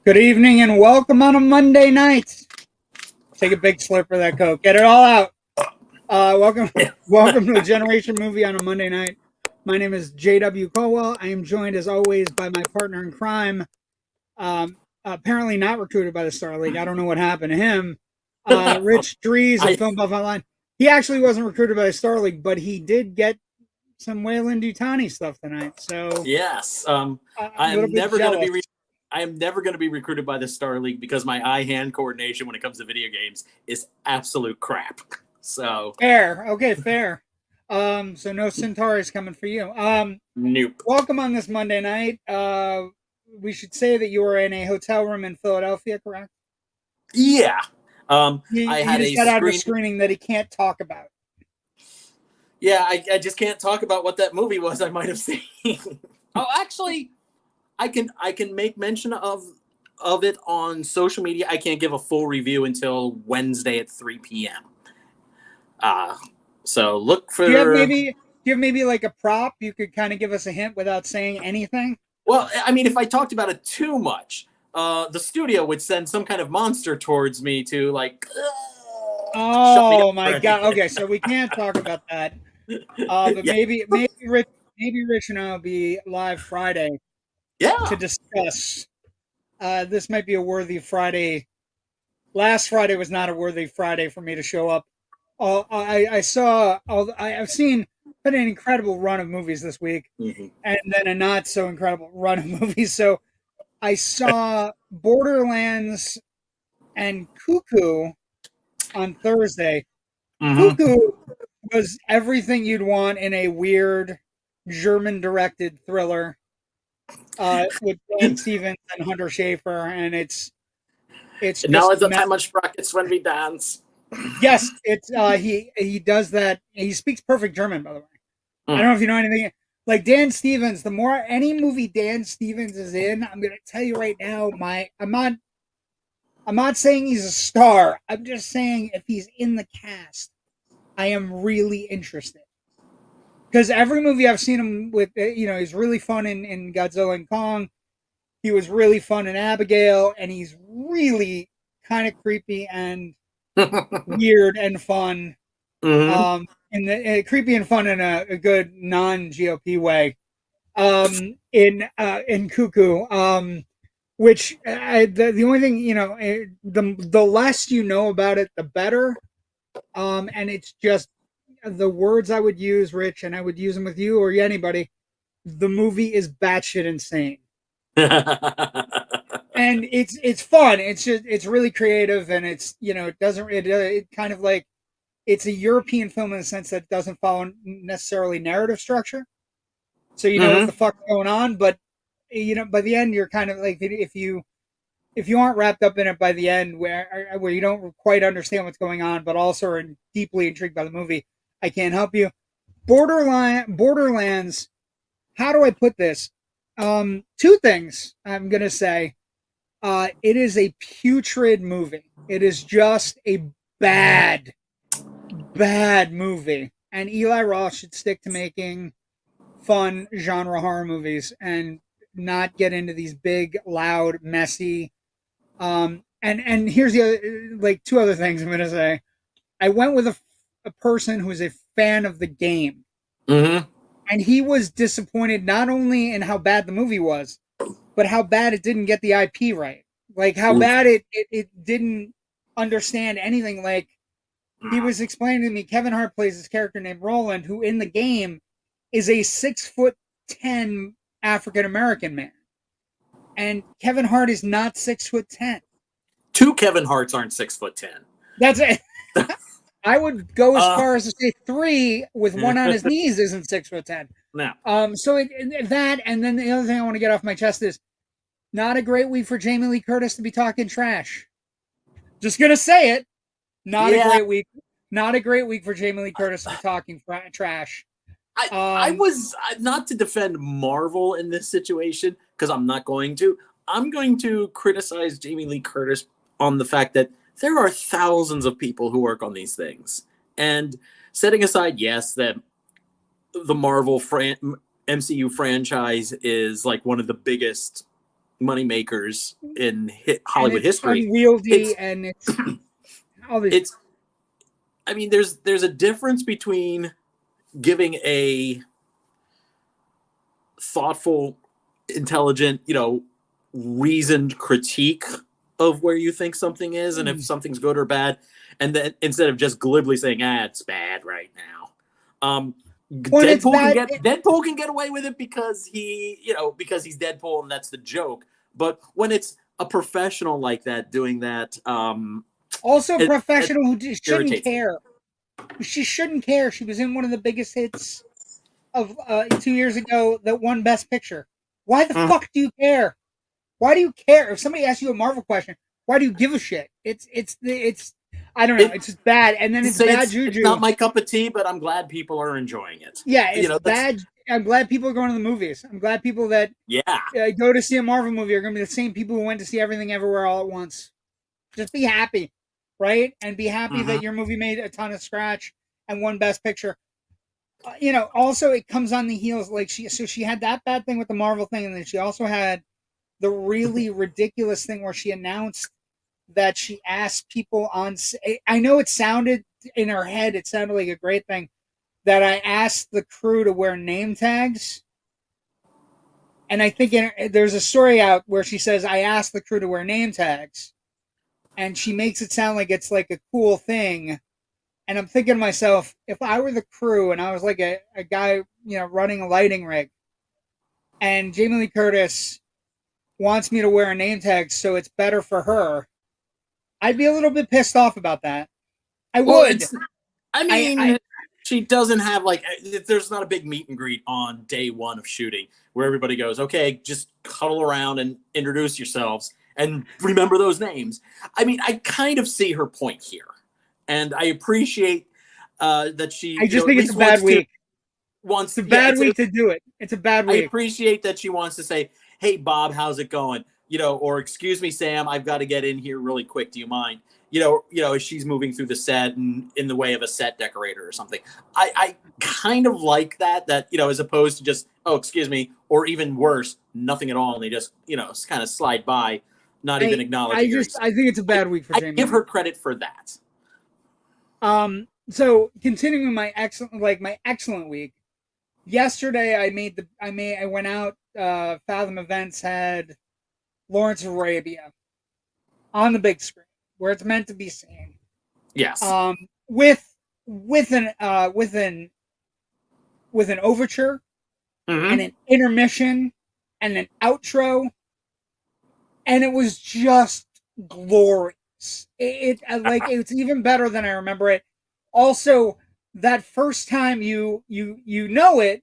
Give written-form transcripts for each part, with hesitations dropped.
Good evening and welcome on a Monday night. Take a big slurp of that Coke. Get it all out. Welcome to the Generation Movie on a Monday night. My name is J.W. Colwell. I am joined as always by my partner in crime, apparently not recruited by the Star League. I don't know what happened to him. Rich Drees of FilmBuff Online. He actually wasn't recruited by the Star League, but he did get some Weyland-Yutani stuff tonight. So yes, I am never going to be recruited by the Star League because my eye-hand coordination when it comes to video games is absolute crap. So fair, okay, fair. So no Centauri's coming for you. Nope. Welcome on this Monday night. We should say that you were in a hotel room in Philadelphia, correct? Yeah. He just got out of a screening that he can't talk about. Yeah, I just can't talk about what that movie was I might have seen. Oh, actually, I can make mention of it on social media. I can't give a full review until Wednesday at 3 p.m. So look for. Do you have maybe like a prop you could kind of give us a hint without saying anything? Well, I mean, if I talked about it too much, the studio would send some kind of monster towards me to like. Oh my God! Okay, so we can't talk about that. But yeah. maybe Rich and I will be live Friday. Yeah. To discuss. This might be a worthy Friday. Last Friday was not a worthy Friday for me to show up. I've seen an incredible run of movies this week, and then a not so incredible run of movies. So I saw Borderlands and Cuckoo on Thursday. Cuckoo was everything you'd want in a weird German-directed thriller with Dan Stevens and Hunter Schafer, and it's now is the time of sprockets when we dance. Yes, it's he does that. He speaks perfect German, by the way. I don't know if you know anything. Like Dan Stevens, the more any movie Dan Stevens is in, I'm gonna tell you right now, I'm not saying he's a star. I'm just saying if he's in the cast, I am really interested. Because every movie I've seen him with, he's really fun in Godzilla and Kong. He was really fun in Abigail, and he's really kind of creepy and weird and fun. Creepy and fun in a good non-GOP way. In Cuckoo, which the only thing the less you know about it, the better. And it's just the words I would use, Rich, and I would use them with you or anybody. The movie is batshit insane. And it's fun. It's really creative, and it's it kind of like it's a European film in the sense that it doesn't follow necessarily narrative structure. So you know what the fuck's going on, but by the end you're kind of like if you aren't wrapped up in it by the end where you don't quite understand what's going on, but also are deeply intrigued by the movie, I can't help you. Borderlands. How do I put this? Two things I'm gonna say. It is a putrid movie. It is just a bad movie. And Eli Roth should stick to making fun genre horror movies and not get into these big, loud, messy. And here's the other, two other things I'm gonna say. I went with a person who is a fan of the game. And he was disappointed not only in how bad the movie was, but how bad it didn't get the IP right. Like how bad it didn't understand anything. Like he was explaining to me, Kevin Hart plays this character named Roland, who in the game is a 6'10" African-American man. And Kevin Hart is not 6'10". Two Kevin Harts aren't 6'10". That's it. I would go as far as to say 3 with one on his knees isn't 6'10". No. So that, and then the other thing I want to get off my chest is not a great week for Jamie Lee Curtis to be talking trash. Just gonna say it. Not a great week. Not a great week for Jamie Lee Curtis to be talking trash. I was not to defend Marvel in this situation because I'm not going to. I'm going to criticize Jamie Lee Curtis on the fact that there are thousands of people who work on these things. And setting aside, yes, that the Marvel MCU franchise is like one of the biggest money makers in Hollywood history. Unwieldy, and it's all these. It's, I mean, there's a difference between giving a thoughtful, intelligent, reasoned critique of where you think something is and if something's good or bad, and then instead of just glibly saying, it's bad right now. Deadpool can get away with it because he's Deadpool and that's the joke. But when it's a professional like that doing that, also a professional who shouldn't care. She shouldn't care. She was in one of the biggest hits of 2 years ago that won Best Picture. Why the fuck do you care? Why do you care? If somebody asks you a Marvel question, why do you give a shit? It's I don't know. It's just bad, and then it's bad juju. It's not my cup of tea, but I'm glad people are enjoying it. Yeah, it's bad. I'm glad people are going to the movies. I'm glad people that go to see a Marvel movie are going to be the same people who went to see Everything Everywhere All at Once. Just be happy, right? And be happy that your movie made a ton of scratch and won Best Picture. Also it comes on the heels, like she had that bad thing with the Marvel thing, and then she also had the really ridiculous thing where she announced that she asked people on. I know it sounded in her head, it sounded like a great thing, that I asked the crew to wear name tags. And I think there's a story out where she says, I asked the crew to wear name tags. And she makes it sound like it's like a cool thing. And I'm thinking to myself, if I were the crew and I was like a guy, running a lighting rig, and Jamie Lee Curtis wants me to wear a name tag so it's better for her, I'd be a little bit pissed off about that. I would. She doesn't have there's not a big meet and greet on day one of shooting where everybody goes, okay, just huddle around and introduce yourselves and remember those names. I mean, I kind of see her point here. And I appreciate that she. I just think it's a bad week. It's a bad week to do it. It's a bad week. I appreciate that she wants to say, "Hey, Bob, how's it going?" Or "Excuse me, Sam, I've got to get in here really quick. Do you mind?" As she's moving through the set and in the way of a set decorator or something. I kind of like that. As opposed to just, "Oh, excuse me," or even worse, nothing at all, and they just kind of slide by, not even acknowledging. I think it's a bad week for Jamie. I give her credit for that. So continuing my excellent week. Yesterday I went out, Fathom Events had Lawrence of Arabia on the big screen where it's meant to be seen. Yes. With an overture and an intermission and an outro, and it was just glorious. It's even better than I remember it. Also, that first time you know it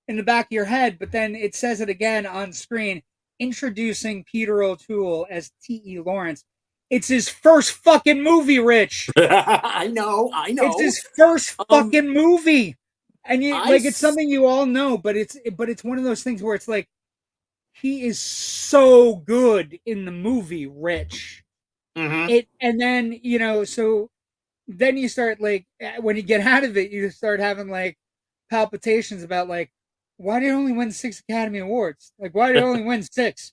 in the back of your head, but then it says it again on screen, introducing Peter O'Toole as T.E. Lawrence. It's his first fucking movie, Rich. I know. It's his first fucking movie, and it's something you all know, but it's one of those things where it's like, he is so good in the movie, Rich. And then so then you start when you get out of it, you start having palpitations about why did it only win 6 Academy Awards? Why did it only win 6?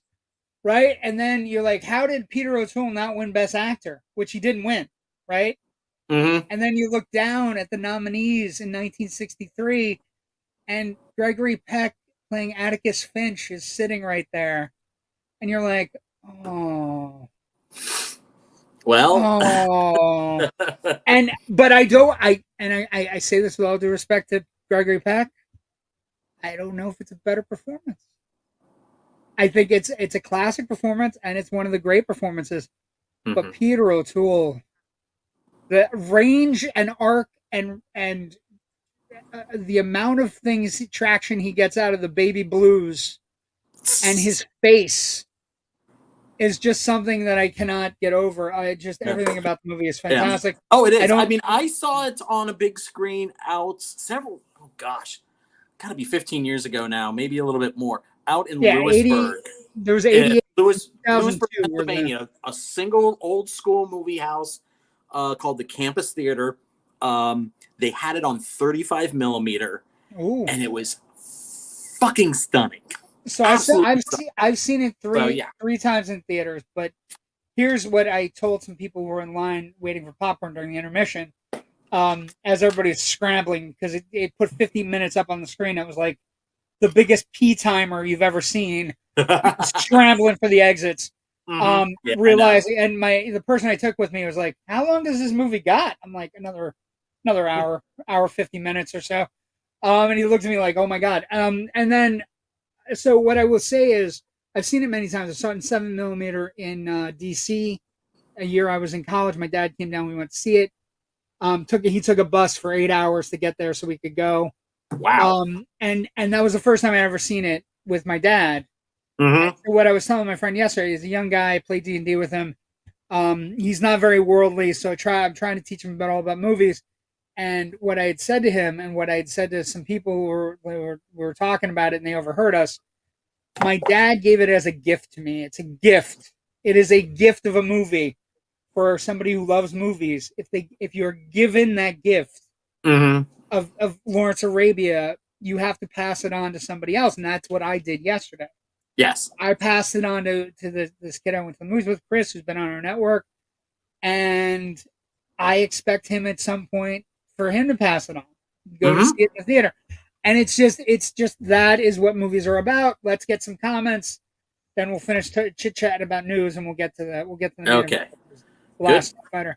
Right? And then you're like, how did Peter O'Toole not win Best Actor, which he didn't win, right? And then you look down at the nominees in 1963, and Gregory Peck playing Atticus Finch is sitting right there, and you're like, oh. Well, but I say this with all due respect to Gregory Peck, I don't know if it's a better performance. I think it's a classic performance, and it's one of the great performances. But Peter O'Toole, the range and arc and the amount of traction he gets out of the baby blues, and his face is just something that I cannot get over. Everything about the movie is fantastic. Yeah. Oh, it is. I saw it on a big screen gotta be 15 years ago now, maybe a little bit more, out in Lewisburg. There was 88 Lewisburg, 2002 were the Pennsylvania, a single old school movie house called the Campus Theater. They had it on 35 millimeter, ooh. and it was fucking stunning. So Absolutely stunning. I've seen it So, yeah. three times in theaters, but here's what I told some people who were in line waiting for popcorn during the intermission. As everybody's scrambling because it put 50 minutes up on the screen. It was like the biggest pee timer you've ever seen, scrambling for the exits. Yeah, Realizing, and the person I took with me was like, "How long does this movie got?" I'm like, another hour 50 minutes or so. And he looked at me like, "Oh my god." And then, so what I will say is, I've seen it many times. I saw it in 7 millimeter in DC. A year I was in college, my dad came down. We went to see it. He took a bus for 8 hours to get there so we could go. Wow. And that was the first time I ever seen it with my dad. Mm-hmm. So what I was telling my friend yesterday, he's a young guy, I played D&D with him. He's not very worldly, so I'm trying to teach him all about movies. And what I had said to him, and what I had said to some people who were talking about it, and they overheard us. My dad gave it as a gift to me. It's a gift. It is a gift of a movie for somebody who loves movies. If you're given that gift of Lawrence Arabia, you have to pass it on to somebody else, and that's what I did yesterday. Yes. I passed it on to this kid I went to the movies with, Chris, who's been on our network, and I expect him at some point for him to pass it on, go to see it in the theater. And it's just that is what movies are about. Let's get some comments, then we'll finish chit chatting about news, and we'll get to that. We'll get to the okay. Last Starfighter.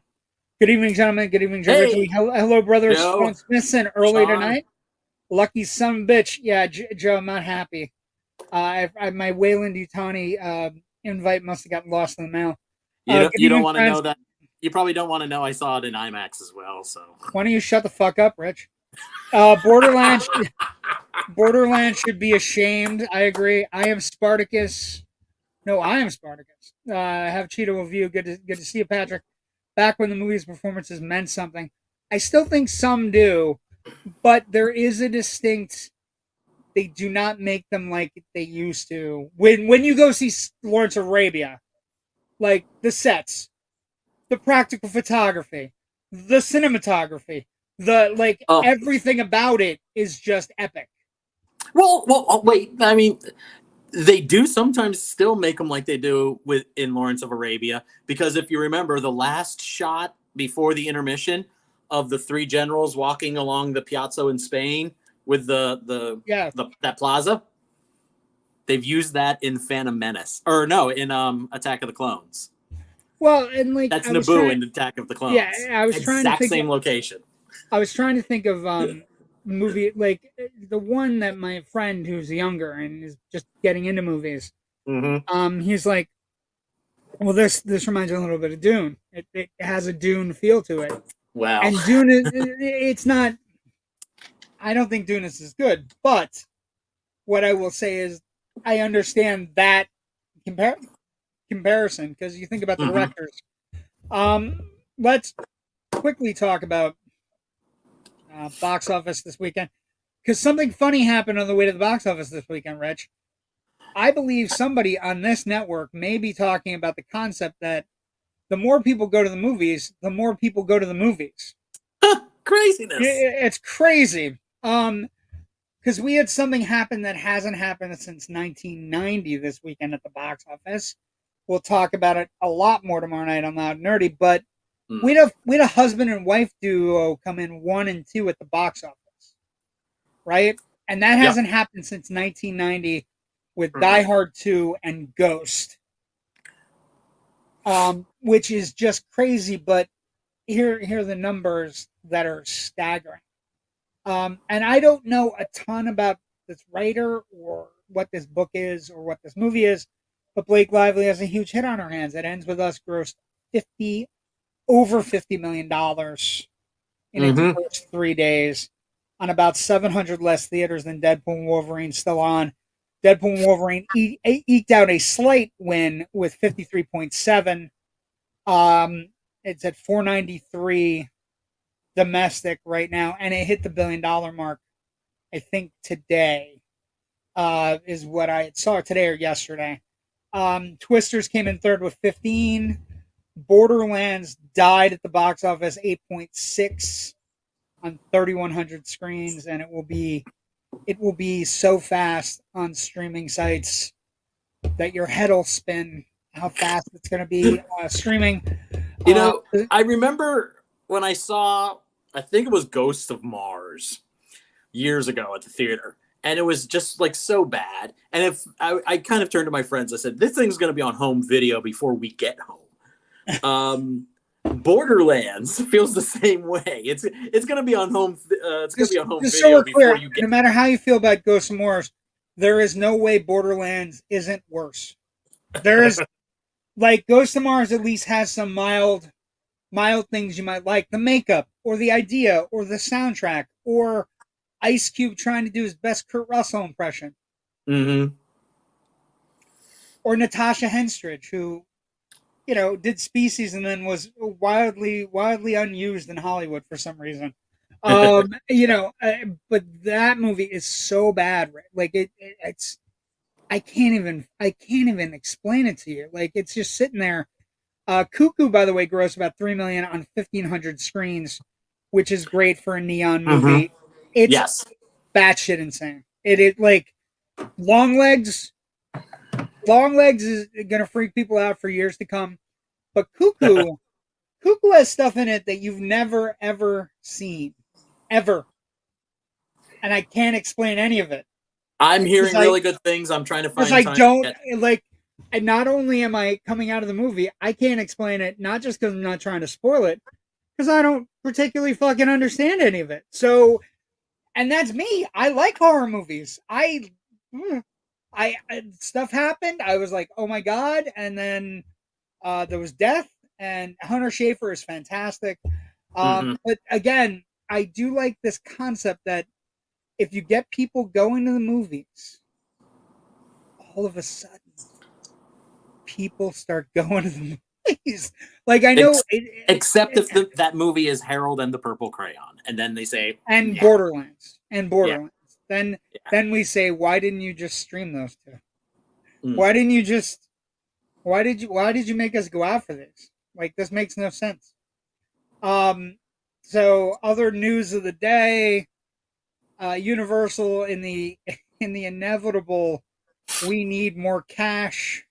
Good evening, gentlemen. Good evening, Joe. Hey. Hello, brother. Joe. Sean Smithson early Sean. tonight. Lucky son of a bitch. Yeah, Joe, I'm not happy. My Wayland Utani invite must have gotten lost in the mail. You don't want to know that. You probably don't want to know I saw it in IMAX as well. So why don't you shut the fuck up, Rich? Borderlands should be ashamed. I agree. I am Spartacus. No, I am Spartacus. I have Cheeto of you. Good to see you, Patrick. Back when the movie's performances meant something. I still think some do, but there is a distinct. They do not make them like they used to. When you go see Lawrence Arabia, like the sets, the practical photography, the cinematography, everything about it is just epic. Well, wait. I mean, they do sometimes still make them like they do in Lawrence of Arabia, because if you remember the last shot before the intermission of the three generals walking along the piazza in Spain with that plaza, they've used that in Phantom Menace, or no, in Attack of the Clones. Well, and like that's Naboo in Attack of the Clones. Yeah, I was trying to think same location. I was trying to think of movie like the one that my friend who's younger and is just getting into movies. He's like, well, this reminds me a little bit of Dune. It has a Dune feel to it. Wow. And Dune it's not. I don't think Dune is as good, but what I will say is I understand that comparison, because you think about the directors. Let's quickly talk about box office this weekend, because something funny happened on the way to the box office this weekend, Rich. I believe somebody on this network may be talking about the concept that the more people go to the movies, the more people go to the movies. Craziness. It's crazy. Because we had something happen that hasn't happened since 1990 this weekend at the box office. We'll talk about it a lot more tomorrow night on Loud and Nerdy, but we had a husband and wife duo come in 1 and 2 at the box office, right? And that hasn't happened since 1990 with Die Hard 2 and Ghost, which is just crazy. But here are the numbers that are staggering. And I don't know a ton about this writer or what this book is or what this movie is, but Blake Lively has a huge hit on her hands. It ends with us grossed over $50 million in its first 3 days on about 700 less theaters than Deadpool and Wolverine still on. Deadpool and Wolverine eked out a slight win with 53.7. It's at 493 domestic right now, and it hit the $1 billion mark, I think today, is what I saw today or yesterday. Twisters came in third with 15. Borderlands died at the box office 8.6 on 3,100 screens, and it will be so fast on streaming sites that your head will spin how fast it's going to be streaming. I remember when I saw, I think it was Ghosts of Mars years ago at the theater, and it was just like so bad. And if I kind of turned to my friends, I said, this thing's going to be on home video before we get home. Borderlands feels the same way. It's going to be on home. It's going to be on home video so before you get. No matter how you feel about Ghosts of Mars, there is no way Borderlands isn't worse. There is, like, Ghosts of Mars at least has some mild things you might like. The makeup, or the idea, or the soundtrack, or Ice Cube trying to do his best Kurt Russell impression. Mm-hmm. Or Natasha Henstridge, who, did Species and then was wildly unused in Hollywood for some reason. But that movie is so bad. Like it's, I can't even explain it to you. Like, it's just sitting there. Cuckoo, by the way, grossed about $3 million on 1,500 screens, which is great for a neon movie. Mm-hmm. It's batshit insane. It like Long Legs. Long Legs is gonna freak people out for years to come. But Cuckoo has stuff in it that you've never ever seen, ever, and I can't explain any of it. I'm hearing really good things. I'm trying to find. Because I don't like. And not only am I coming out of the movie, I can't explain it. Not just because I'm not trying to spoil it, because I don't particularly fucking understand any of it. So, and that's me. I like horror movies. I stuff happened. I was like, oh my god, and then there was death. And Hunter Schafer is fantastic. But again, I do like this concept that if you get people going to the movies, all of a sudden, people start going to the movies. Like, I know, except if that movie is Harold and the Purple Crayon, and then they say Borderlands. Then we say, why didn't you just stream those two? Why didn't you just? Why did you make us go out for this? Like, this makes no sense. So other news of the day, Universal in the inevitable, we need more cash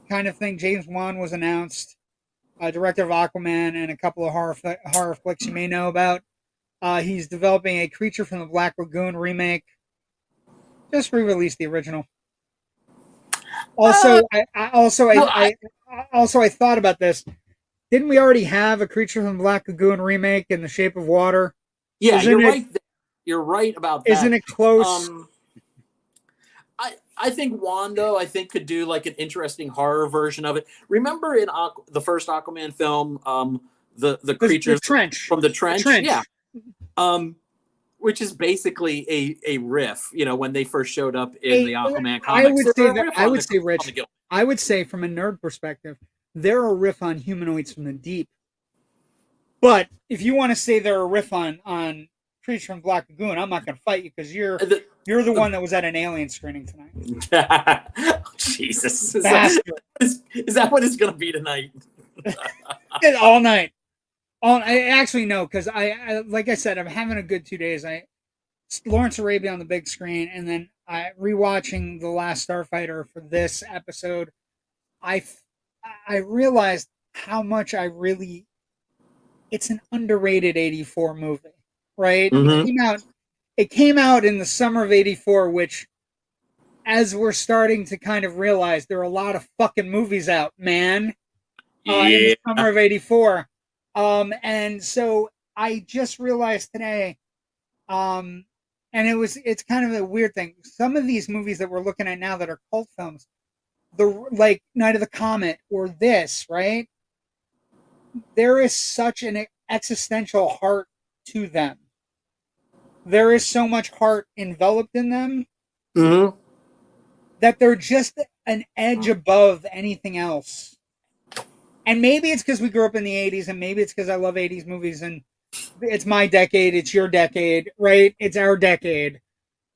kind of thing. James Wan was announced, director of Aquaman and a couple of horror flicks you may know about. He's developing a Creature from the Black Lagoon remake. Just re-released the original. Also, I thought about this. Didn't we already have a Creature from the Black Lagoon remake in The Shape of Water? Yeah, right. You're right about that. Isn't it close? I think Wando, could do like an interesting horror version of it. Remember in the first Aquaman film, the creature from the trench? Yeah. Which is basically a riff, when they first showed up in the Aquaman comics. I would say from a nerd perspective, they're a riff on humanoids from the deep. But if you want to say they're a riff on Creature from Black Lagoon, I'm not going to fight you because you're the one that was at an Alien screening tonight. Jesus, is that what it's going to be tonight? All night. Actually, no, because I like I said, I'm having a good 2 days. Lawrence Arabia on the big screen, and then rewatching The Last Starfighter for this episode. I realized how much it's an underrated 84 movie, right? Mm-hmm. It came out in the summer of 84, which, as we're starting to kind of realize, there are a lot of fucking movies out, man. In the summer of 84. And so I just realized today, and it's kind of a weird thing. Some of these movies that we're looking at now that are cult films, like Night of the Comet or this, right? There is such an existential heart to them. There is so much heart enveloped in them that they're just an edge above anything else. And maybe it's because we grew up in the 80s, and maybe it's because I love 80s movies, and it's my decade, it's your decade, right? It's our decade.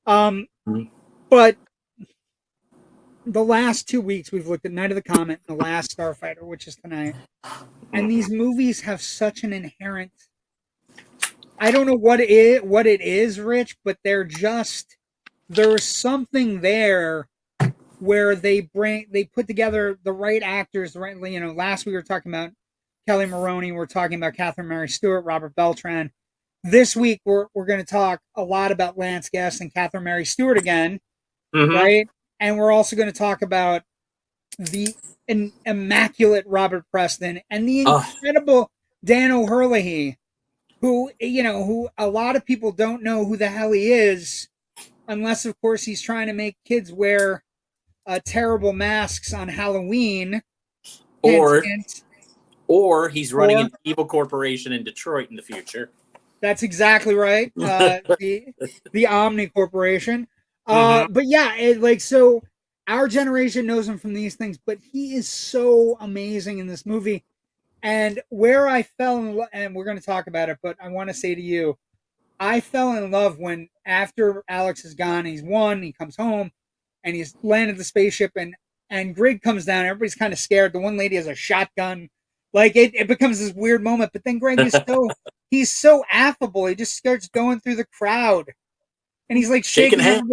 But the last 2 weeks we've looked at Night of the Comet and The Last Starfighter, which is tonight. And these movies have such an inherent, I don't know what it is, Rich, but there's something there where they put together the right actors, the right, last we were talking about Kelly Maroney, we're talking about Catherine Mary Stewart, Robert Beltran. This week we're going to talk a lot about Lance Guest and Catherine Mary Stewart again, right? And we're also going to talk about the immaculate Robert Preston and the incredible Dan O'Herlihy, who a lot of people don't know who the hell he is, unless of course he's trying to make kids wear terrible masks on Halloween, or he's running an evil corporation in Detroit in the future. That's exactly right. The Omni Corporation. But yeah, so our generation knows him from these things, but he is so amazing in this movie. And where I fell in love, and we're going to talk about it, but I want to say to you, I fell in love when after Alex is gone, he's won, he comes home, and he's landed the spaceship, and Grig comes down. Everybody's kind of scared. The one lady has a shotgun. Like it becomes this weird moment. But then Greg is he's so affable. He just starts going through the crowd, and he's like shaking hands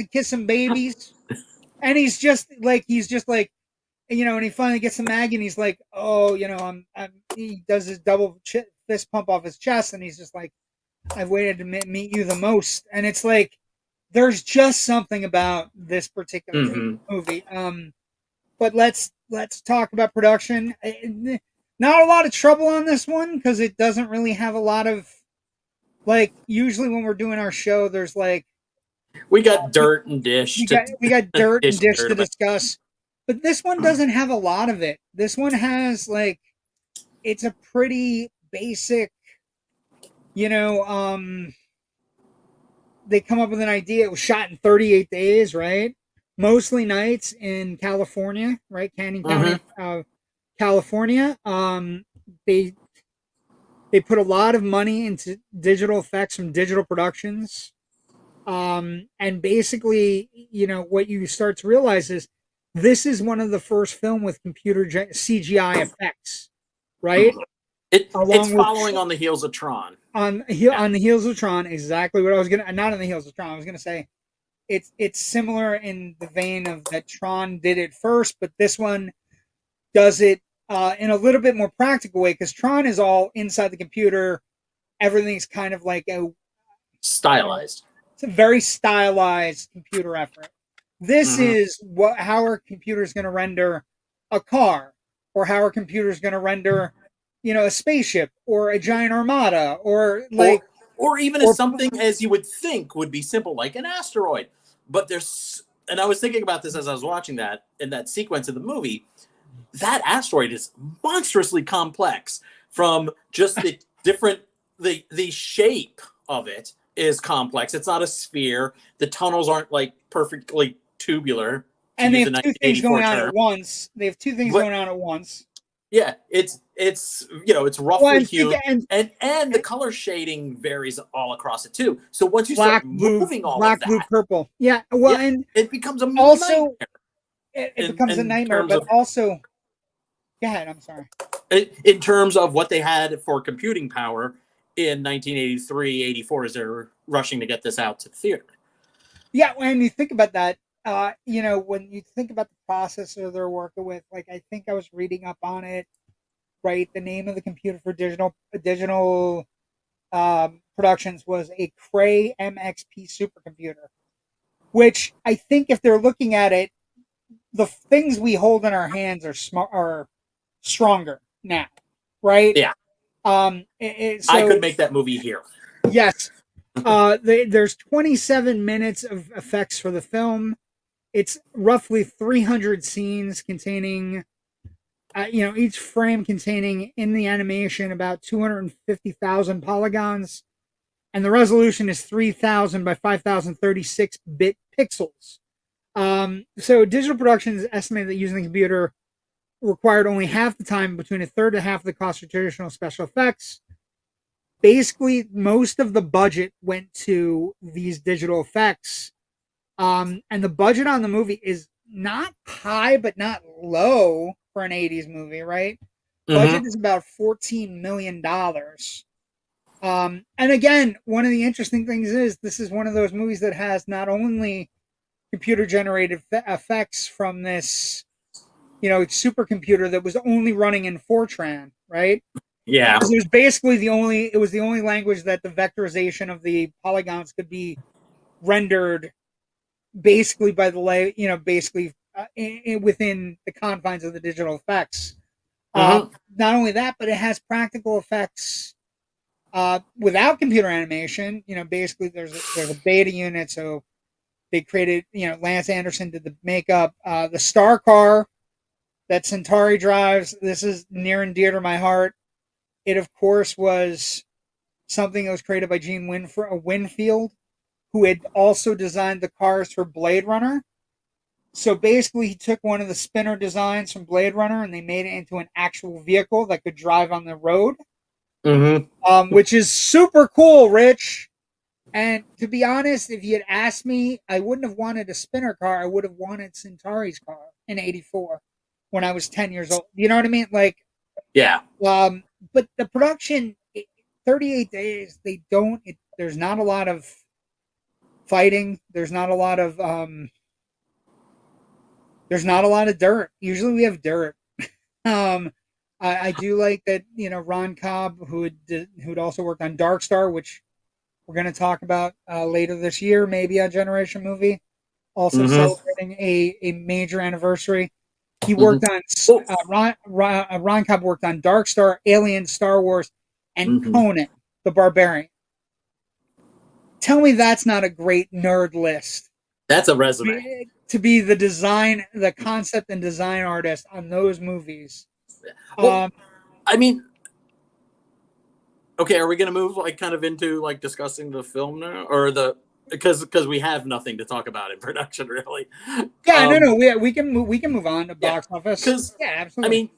and kissing babies. And he's just like, and he finally gets to Maggie, and he's like, oh, he does his double fist pump off his chest, and he's just like, I've waited to meet you the most. And it's like, there's just something about this particular movie. But let's talk about production. Not a lot of trouble on this one because it doesn't really have a lot of, like, usually when we're doing our show, there's like, we got dirt and dish. We got dirt and dish to discuss. But this one doesn't have a lot of it. This one has like, it's a pretty basic, they come up with an idea. It was shot in 38 days, right? Mostly nights in California, right? Canyon County, California. They put a lot of money into digital effects from digital productions. And basically, what you start to realize is this is one of the first film with computer CGI effects, right? It's following on the heels of Tron. On the heels of Tron, exactly what I was gonna. Not on the heels of Tron. I was gonna say, it's similar in the vein of that Tron did it first, but this one does it in a little bit more practical way because Tron is all inside the computer. Everything's kind of like stylized. It's a very stylized computer effort. This is how our computer is going to render a car, or how our computer is going to render, a spaceship or a giant armada, or like, or even something as you would think would be simple, like an asteroid. But and I was thinking about this as I was watching that in that sequence of the movie. That asteroid is monstrously complex. From just the different, the shape of it is complex. It's not a sphere. The tunnels aren't like perfectly tubular. And they have two things going on at once. Yeah, it's roughly hued, and the color shading varies all across it too. So once you start moving all black, of that, blue, purple, and it becomes a also nightmare. It becomes a nightmare. But also, go ahead. I'm sorry. In terms of what they had for computing power in 1983, 84, as they're rushing to get this out to the theater. Yeah, when you think about that, when you think about the processor they're working with, like I think I was reading up on it, right? The name of the computer for digital productions was a Cray MXP supercomputer, which I think if they're looking at it, the things we hold in our hands are stronger now, right? Yeah. I could make that movie here. Yes. There's 27 minutes of effects for the film. It's roughly 300 scenes containing, each frame containing in the animation about 250,000 polygons. And the resolution is 3,000 by 5,036 bit pixels. So digital production is estimated that using the computer required only half the time, between a third to half of the cost of traditional special effects. Basically, most of the budget went to these digital effects, And the budget on the movie is not high, but not low for an 80s movie, right? Budget is about $14 million. And again, one of the interesting things is this is one of those movies that has not only computer generated effects from this, supercomputer that was only running in Fortran, right? Yeah. Because it was the only language that the vectorization of the polygons could be rendered basically by the within the confines of the digital effects. Not only that, but it has practical effects without computer animation. Basically there's a beta unit, so they created. Lance Anderson did the makeup. The Star Car that Centauri drives. This is near and dear to my heart. It of course was something that was created by Gene Winfield, who had also designed the cars for Blade Runner. So basically, he took one of the spinner designs from Blade Runner and they made it into an actual vehicle that could drive on the road, which is super cool, Rich. And to be honest, if you had asked me, I wouldn't have wanted a spinner car. I would have wanted Centauri's car in '84 when I was 10 years old. You know what I mean? Like, yeah. But the production, 38 days, there's not a lot of fighting. There's not a lot of dirt. Usually we have dirt. I do like that, Ron Cobb, who'd also worked on Dark Star, which we're going to talk about later this year, maybe on Generation Movie, also celebrating a major anniversary. He worked on Ron Cobb worked on Dark Star, Alien, Star Wars, and Conan the Barbarian. Tell me that's not a great nerd list. That's a resume. To be the concept and design artist on those movies. Well, I mean, okay, are we going to move kind of into discussing the film now, or because we have nothing to talk about in production really? Yeah, no, we can move on to box office. Yeah, absolutely.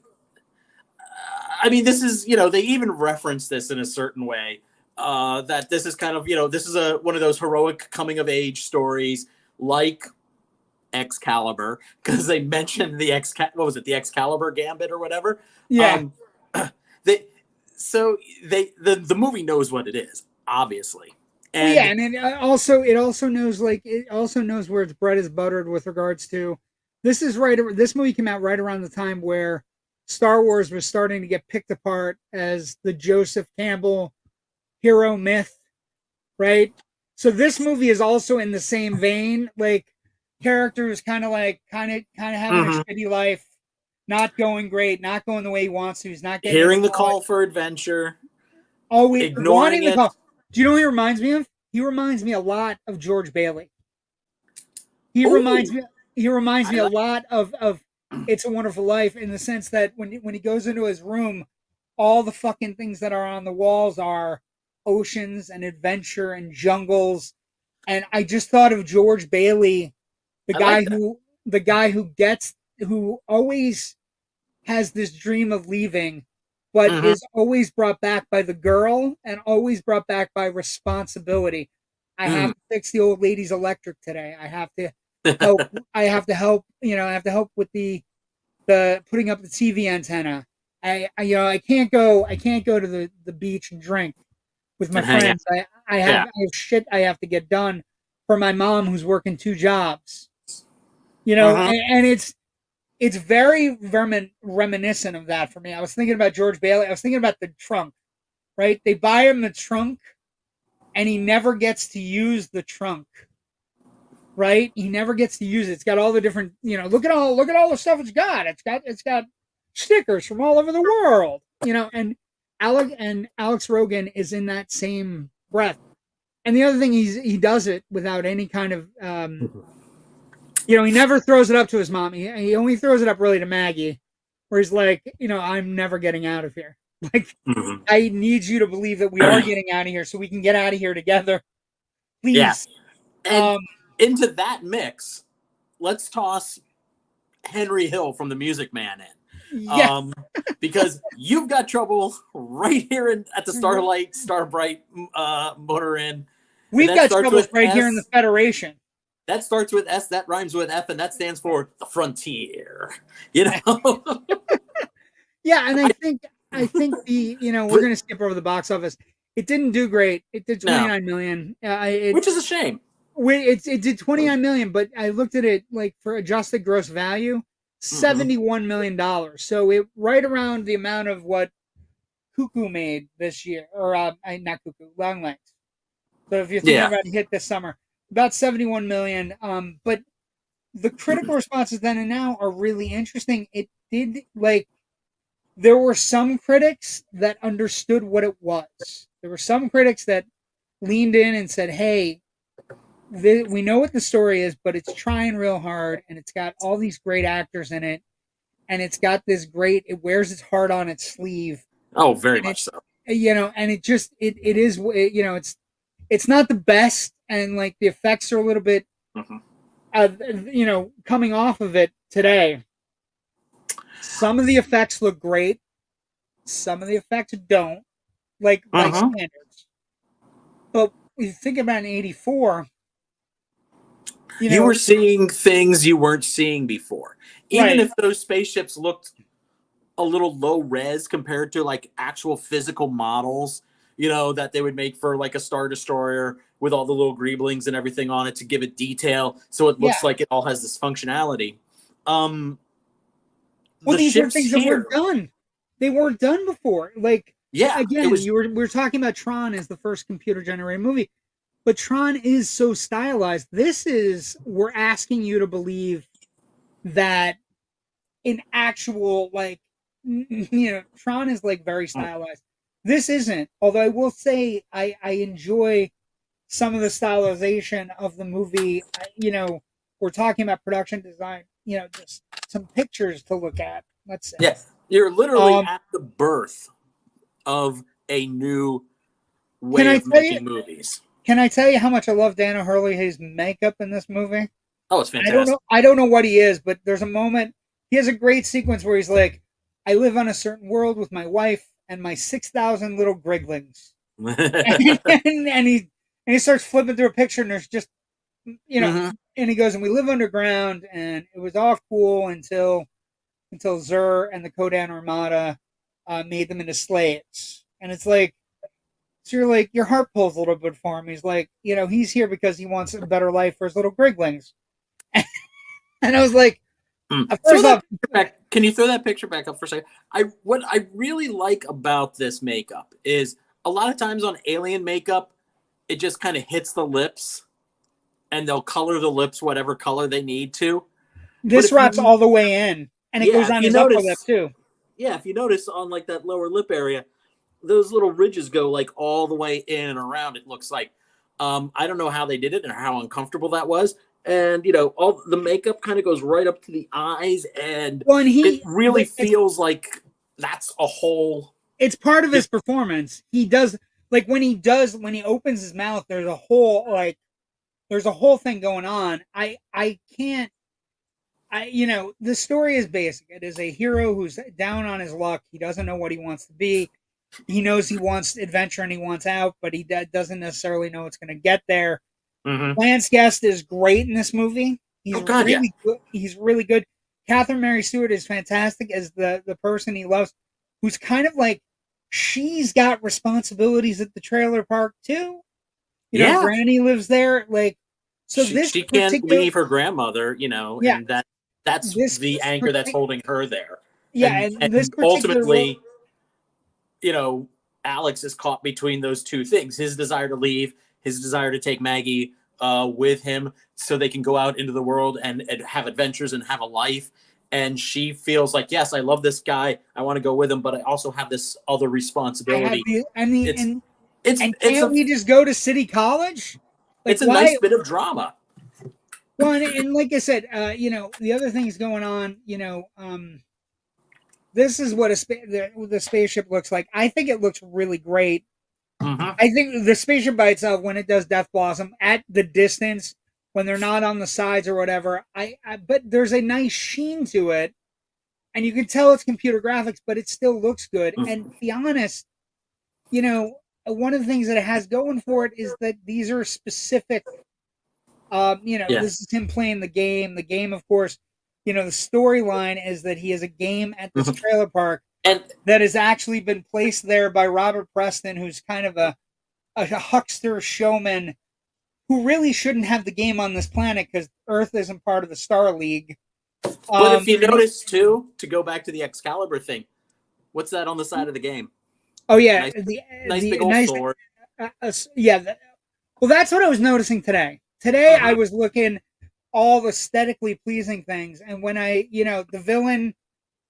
I mean, this is they even reference this in a certain way. That this is kind of this is one of those heroic coming of age stories like Excalibur, because they mentioned the Excalibur Gambit or whatever. Yeah. The movie knows what it is, obviously. And it also knows where its bread is buttered with regards to this movie came out right around the time where Star Wars was starting to get picked apart as the Joseph Campbell hero myth, right? So this movie is also in the same vein, characters kind of having a shitty life, not going great, not going the way he wants to. He's not getting hearing the call for adventure, ignoring the call. Do you know who he reminds me of? He reminds me a lot of George Bailey. He reminds me a lot of It's a Wonderful Life, in the sense that when he goes into his room, all the fucking things that are on the walls are oceans and adventure and jungles. And I just thought of George Bailey, the guy who always has this dream of leaving, but is always brought back by the girl and always brought back by responsibility. I have to fix the old lady's electric today. I have to help. I have to help with the putting up the TV antenna. I can't go to the beach and drink with my friends. I have shit I have to get done for my mom who's working 2 jobs. And it's very reminiscent of that for me. I was thinking about George Bailey. I was thinking about the trunk, right? They buy him the trunk and he never gets to use the trunk, right? He never gets to use it. It's got all the different, look at all the stuff it's got. It's got stickers from all over the world, and Alex Rogan is in that same breath. And the other thing, he does it without any kind of, he never throws it up to his mom. He only throws it up really to Maggie, where he's like, I'm never getting out of here. I need you to believe that we are getting out of here so we can get out of here together. Please. Yeah. And into that mix, let's toss Henry Hill from The Music Man in. Yeah. Because you've got trouble right here at the Starbright Motor Inn. We've got trouble right here in the Federation. that starts with S, that rhymes with F, and that stands for the frontier. You know. Yeah, and I think we're But gonna skip over the box office. It didn't do great. It did no, 29 million. which is a shame. It did 29 million, but I looked at it like for adjusted gross value, $71 million. So it right around the amount of what Cuckoo made this year, or not Cuckoo, Long Legs. So if you're thinking Yeah. about a hit this summer, about 71 million. But the critical responses then and now are really interesting. It did like there were some critics that understood what it was. There were some critics that leaned in and said, "Hey, we know what the story is, but it's trying real hard, and it's got all these great actors in it, and it's got this great. It wears its heart on its sleeve. Oh, very And much so. and it just it is it's not the best, and like the effects are a little bit, coming off of it today. Some of the effects look great, some of the effects don't, like by standards. But if you think about in '84, You were seeing things you weren't seeing before. Even right? if those spaceships looked a little low res compared to like actual physical models, that they would make for like a Star Destroyer with all the little greeblings and everything on it to give it detail, so it looks like it all has this functionality. Well, The these were ships things that here, weren't done. They weren't done before. Like, yeah, it again, was. we were talking about Tron as the first computer generated movie, but Tron is so stylized. We're asking you to believe that in actual, like, Tron is like very stylized. This isn't. Although I will say I enjoy some of the stylization of the movie. We're talking about production design. Just some pictures to look at. Let's say. Yes, you're literally at the birth of a new way of making movies. Can I tell you how much I love Daniel Hurley's makeup in this movie? Oh, it's fantastic. I don't know what he is, but there's a moment. He has a great sequence where he's like, "I live on a certain world with my wife and my 6,000 little griglings," and he starts flipping through a picture, and there's just and he goes, "And we live underground, and it was all cool until Zur and the Kodan Armada made them into slaves," and it's like. So you're like, your heart pulls a little bit for him. He's like, he's here because he wants a better life for his little griglings. And I was like, first off, can you throw that picture back up for a second? What I really like about this makeup is a lot of times on alien makeup, it just kind of hits the lips, and they'll color the lips whatever color they need to. This wraps all the way in, and it goes on his upper lip too. Yeah, if you notice on like that lower lip area, those little ridges go like all the way in and around. It looks like I don't know how they did it and how uncomfortable that was. And all the makeup kind of goes right up to the eyes, and it really feels like that's a whole. It's part of his performance. He does when he opens his mouth. There's a whole thing going on. I can't. The story is basic. It is a hero who's down on his luck. He doesn't know what he wants to be. He knows he wants adventure and he wants out, but he doesn't necessarily know it's going to get there. Lance Guest is great in this movie. He's really good. He's really good. Catherine Mary Stewart is fantastic as the person he loves, who's kind of like she's got responsibilities at the trailer park too. Granny lives there. Like, so she can't leave her grandmother. And that's the anchor that's holding her there. Yeah, and this ultimately. Alex is caught between those two things: his desire to leave, his desire to take Maggie with him so they can go out into the world and have adventures and have a life. And she feels like, yes, I love this guy, I want to go with him, but I also have this other responsibility. Can't we just go to City College? It's a nice bit of drama. Well, and like I said, the other things going on, this is what the spaceship looks like. I think it looks really great. I think the spaceship by itself, when it does Death Blossom at the distance, when they're not on the sides or whatever, but there's a nice sheen to it, and you can tell it's computer graphics, but it still looks good. And to be honest, one of the things that it has going for it is that these are specific Yeah. This is him playing the game. The game, of course, the storyline is that he has a game at this trailer park And that has actually been placed there by Robert Preston, who's kind of a huckster showman who really shouldn't have the game on this planet because Earth isn't part of the Star League. but if you notice too, to go back to the Excalibur thing, what's that on the side of the game? Oh yeah, Nice, the big old sword. Well, that's what I was noticing today. Today I was looking all aesthetically pleasing things, and when the villain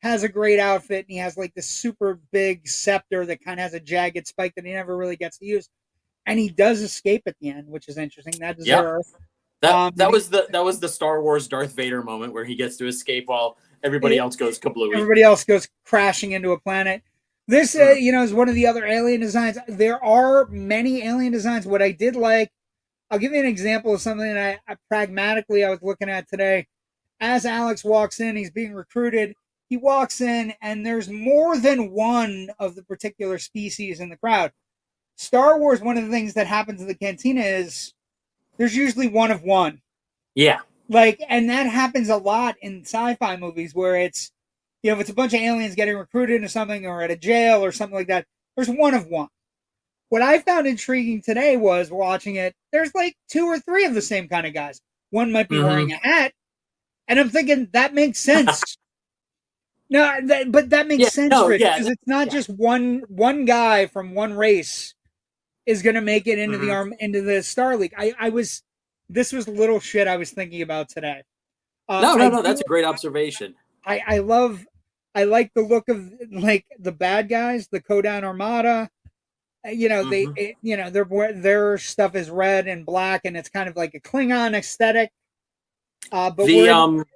has a great outfit, and he has like this super big scepter that kind of has a jagged spike that he never really gets to use, and he does escape at the end, which is interesting. That deserves. That was the Star Wars Darth Vader moment where he gets to escape while everybody else goes kablooey. Everybody else goes crashing into a planet. This, is one of the other alien designs. There are many alien designs. What I did like, I'll give you an example of something that I pragmatically I was looking at today. As Alex walks in, he's being recruited. He walks in, and there's more than one of the particular species in the crowd. Star Wars, one of the things that happens in the cantina is there's usually one of one. Yeah. And that happens a lot in sci-fi movies where it's, if it's a bunch of aliens getting recruited into something or at a jail or something like that, there's one of one. What I found intriguing today was watching it, there's like 2 or 3 of the same kind of guys. One might be wearing a hat, and I'm thinking that makes sense. But that makes sense, Rich, because it's not just one guy from one race is going to make it into into the Star League. This was little shit I was thinking about today. No, that's a great observation. I like the look of like the bad guys, the Kodan Armada. Their stuff is red and black, and it's kind of like a Klingon aesthetic. But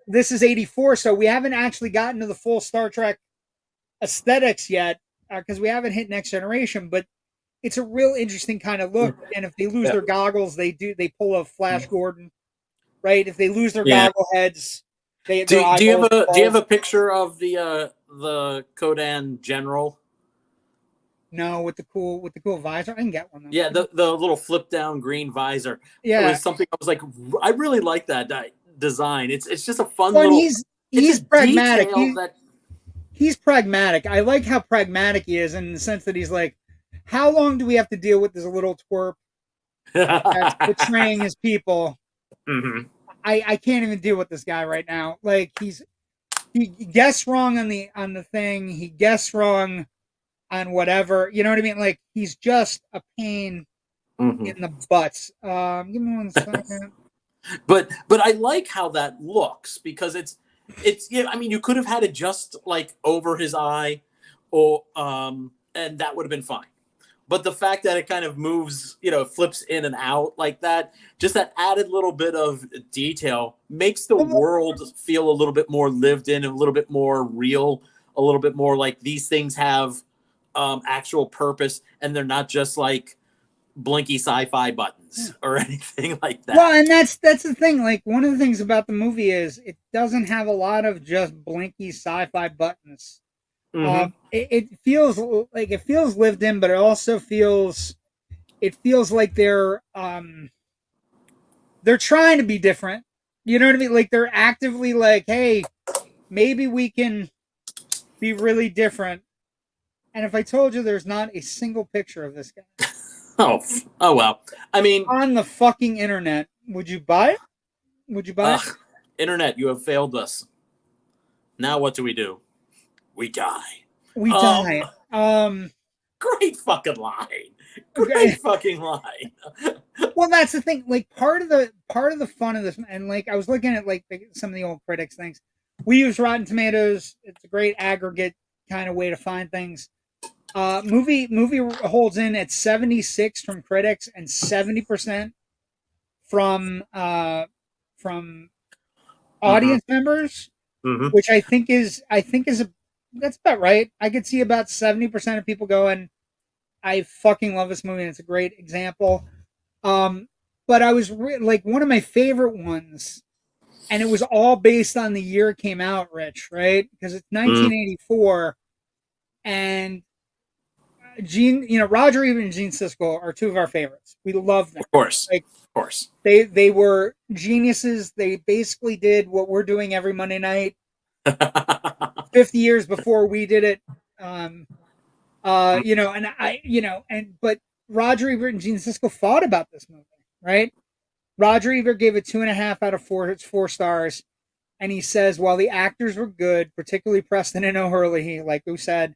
this is 84, so we haven't actually gotten to the full Star Trek aesthetics yet because we haven't hit Next Generation. But it's a real interesting kind of look. And if they lose their goggles, they pull a Flash Gordon, right? If they lose their goggle heads, do you have a picture of the Kodan general? No, with the cool visor. I can get one. Though. Yeah, the little flip down green visor. Yeah, it was something I was like, I really like that design. It's just a fun little. He's pragmatic. He's pragmatic. I like how pragmatic he is in the sense that he's like, how long do we have to deal with this little twerp that's betraying his people? I can't even deal with this guy right now. Like he guessed wrong on the thing. He guessed wrong on whatever. You know what I mean? Like he's just a pain in the butts. Give me 1 second. But I like how that looks because it's I mean, you could have had it just like over his eye, or and that would have been fine. But the fact that it kind of moves, flips in and out like that, just that added little bit of detail makes the world feel a little bit more lived in, a little bit more real, a little bit more like these things have actual purpose and they're not just like blinky sci-fi buttons or anything like that. Well, and that's the thing. Like one of the things about the movie is it doesn't have a lot of just blinky sci-fi buttons. It feels lived in, but it also feels like they're trying to be different. You know what I mean? Like they're actively like, hey, maybe we can be really different. And if I told you there's not a single picture of this guy. Oh well. I mean, on the fucking internet, would you buy it? Would you buy it? Internet, you have failed us. Now what do? We die. We die. Great fucking line. Great fucking line. Well, that's the thing. Like part of the fun of this, and like I was looking at like some of the old critics things. We use Rotten Tomatoes. It's a great aggregate kind of way to find things. Movie holds in at 76 from critics and 70% from audience members, which I think is that's about right. I could see about 70% of people going, I fucking love this movie and it's a great example. But I was like one of my favorite ones, and it was all based on the year it came out, Rich, right? Because it's 1984, and Gene, Roger Ebert and Gene Siskel are two of our favorites. We love them. Of course. Like, Of course. they were geniuses. They basically did what we're doing every Monday night 50 years before we did it. But Roger Ebert and Gene Siskel fought about this movie, right? Roger Ebert gave it 2.5 out of 4. It's 4 stars. And he says, while the actors were good, particularly Preston and O'Hurley, like who said,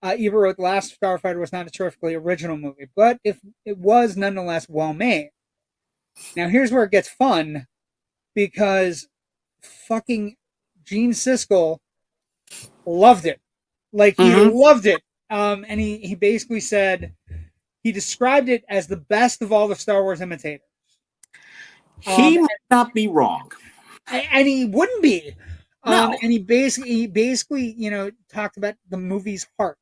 Ebert wrote The Last Starfighter was not a terrifically original movie, but if it was nonetheless well made. Now here's where it gets fun, because fucking Gene Siskel loved it. Like, he loved it. And he basically said, he described it as the best of all the Star Wars imitators. He might not be wrong. And he wouldn't be. No. And he basically, talked about the movie's heart.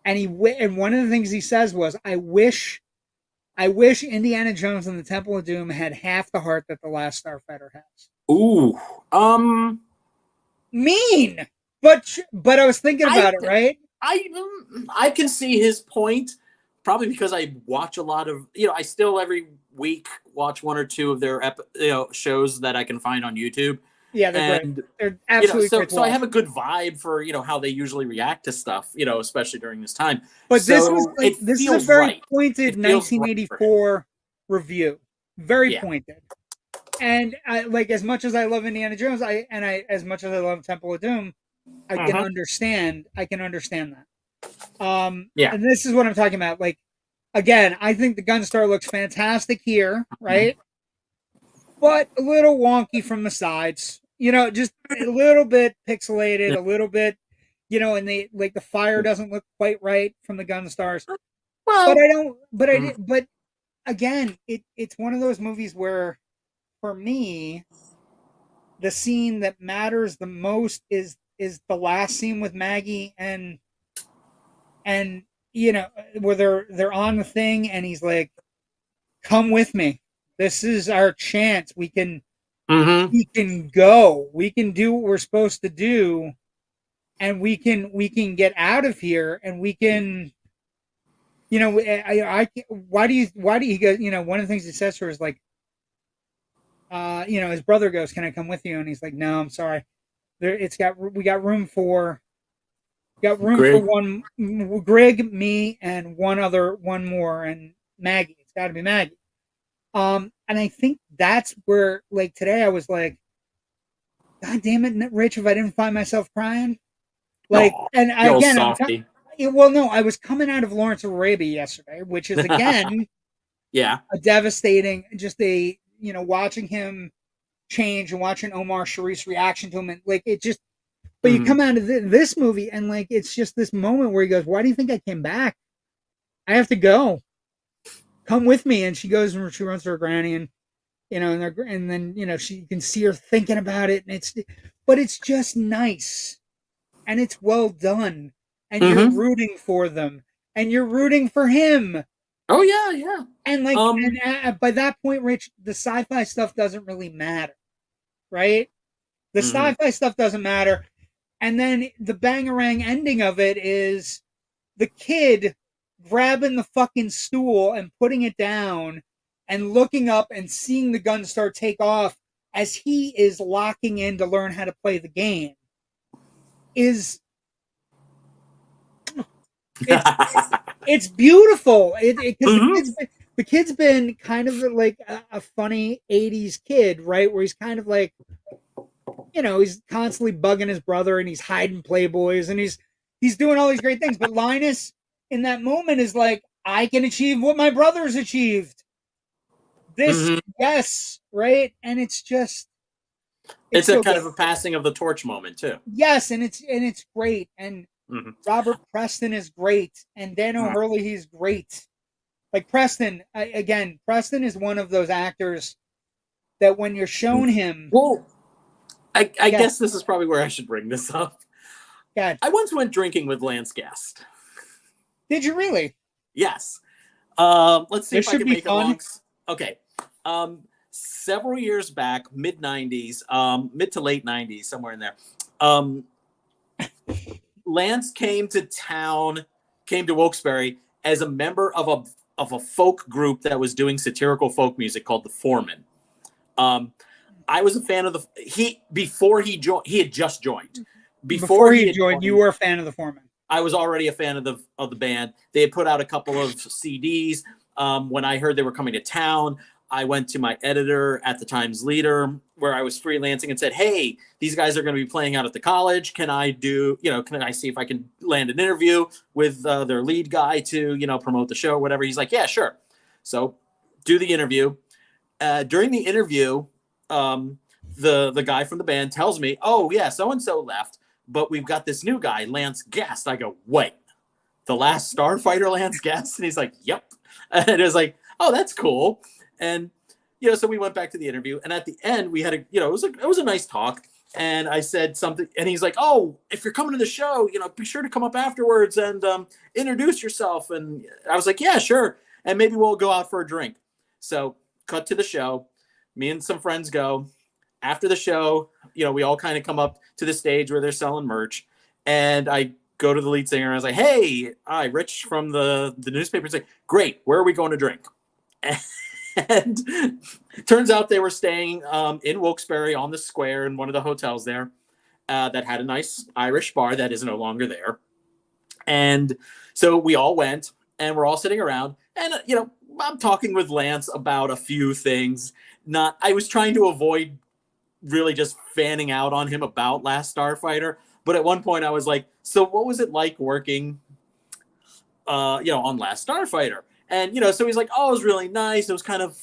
And one of the things he says was, I wish Indiana Jones and the Temple of Doom had half the heart that The Last Starfighter has. Ooh. Mean. But I was thinking about it, right? I can see his point, probably because I watch a lot of, I still every week watch 1 or 2 of their shows that I can find on YouTube. Yeah, they're great. They're absolutely great. So I have a good vibe for how they usually react to stuff, especially during this time. But so this is a very pointed 1984 review, very pointed. And as much as I love Indiana Jones, as much as I love Temple of Doom, I can understand that. And this is what I'm talking about. Like, again, I think the GUNSTAR looks fantastic here, right? But a little wonky from the sides, just a little bit pixelated, a little bit, and the fire doesn't look quite right from the GUNSTARs. Well, but again, it's one of those movies where, for me, the scene that matters the most is the last scene with Maggie and where they're on the thing and he's like, come with me. This is our chance. We can go. We can do what we're supposed to do, and we can get out of here, and we can. Why do you go? One of the things he says to her is like, his brother goes, "Can I come with you?" And he's like, "No, I'm sorry. We got room for one, Greg, me, and one more, and Maggie. It's got to be Maggie." And I think that's where, like, today I was like, God damn it, Rich, if I didn't find myself crying. Like, and again, I was coming out of Lawrence of Arabia yesterday, which is, again, a devastating, watching him change and watching Omar Sharif's reaction to him. And, like, it just, but you come out of this movie and, like, it's just this moment where he goes, why do you think I came back? I have to go. Come with me. And she goes and she runs to her granny and then she can see her thinking about it, and but it's just nice and it's well done, and you're rooting for them and you're rooting for him. Oh yeah. And by that point, Rich, the sci-fi stuff doesn't really matter, right? The sci-fi stuff doesn't matter. And then the bangarang ending of it is the kid grabbing the fucking stool and putting it down and looking up and seeing the GUNSTAR take off as he is locking in to learn how to play the game it's beautiful. The kid's been kind of like a funny 80s kid, right? Where he's kind of like, he's constantly bugging his brother and he's hiding Playboys and he's doing all these great things. But Linus in that moment is like, I can achieve what my brother's achieved. This, yes, right? And it's just... It's a kind of a passing of the torch moment, too. Yes, and it's great. And Robert Preston is great. And Dan O'Hurley, he's great. Like Preston, Preston is one of those actors that when you're shown him... Well, I guess this is probably where I should bring this up. God. I once went drinking with Lance Guest. Did you really? Yes. Let's see if I can make fun. it long. Okay. Several years back, mid-90s, mid to late 90s, somewhere in there, Lance came to town came to Wilkes-Barre as a member of a folk group that was doing satirical folk music called the Foreman. I was a fan of before he joined. He had just joined. Before he joined, you were a fan of the Foreman. I was already a fan of the band. They had put out a couple of CDs. When I heard they were coming to town, I went to my editor at the Times Leader, where I was freelancing, and said, "Hey, these guys are going to be playing out at the college. Can I see if I can land an interview with their lead guy to, promote the show or whatever?" He's like, "Yeah, sure." So do the interview. During the interview, the guy from the band tells me, "Oh yeah, so-and-so left, but we've got this new guy, Lance Guest." I go, "Wait, the Last Starfighter Lance Guest?" And he's like, "Yep." And it was like, "Oh, that's cool." And, so we went back to the interview, and at the end we had it was a nice talk. And I said something, and he's like, "Oh, if you're coming to the show, be sure to come up afterwards and introduce yourself." And I was like, "Yeah, sure. And maybe we'll go out for a drink." So cut to the show. Me and some friends go. After the show, we all kind of come up to the stage where they're selling merch. And I go to the lead singer and I was like, "Hey, hi, Rich from the newspaper." He's like, "Great, where are we going to drink?" And turns out they were staying in Wilkes-Barre on the square in one of the hotels there that had a nice Irish bar that is no longer there. And so we all went, and we're all sitting around, and I'm talking with Lance about a few things. I was trying to avoid really just fanning out on him about Last Starfighter, but at one point I was like, "So what was it like working on Last Starfighter?" And so he's like, "Oh, it was really nice. It was kind of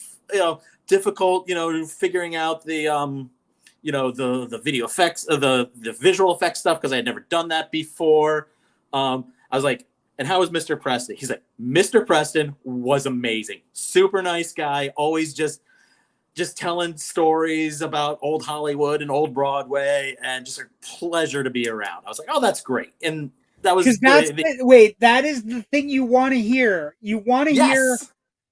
difficult, figuring out the the video effects, the visual effects stuff, because I had never done that before." I was like, "And how was Mr. Preston?" He's like, "Mr. Preston was amazing. Super nice guy. Always just telling stories about old Hollywood and old Broadway, and just a pleasure to be around." I was like, "Oh, that's great." And that was that is the thing you want to hear. You want to hear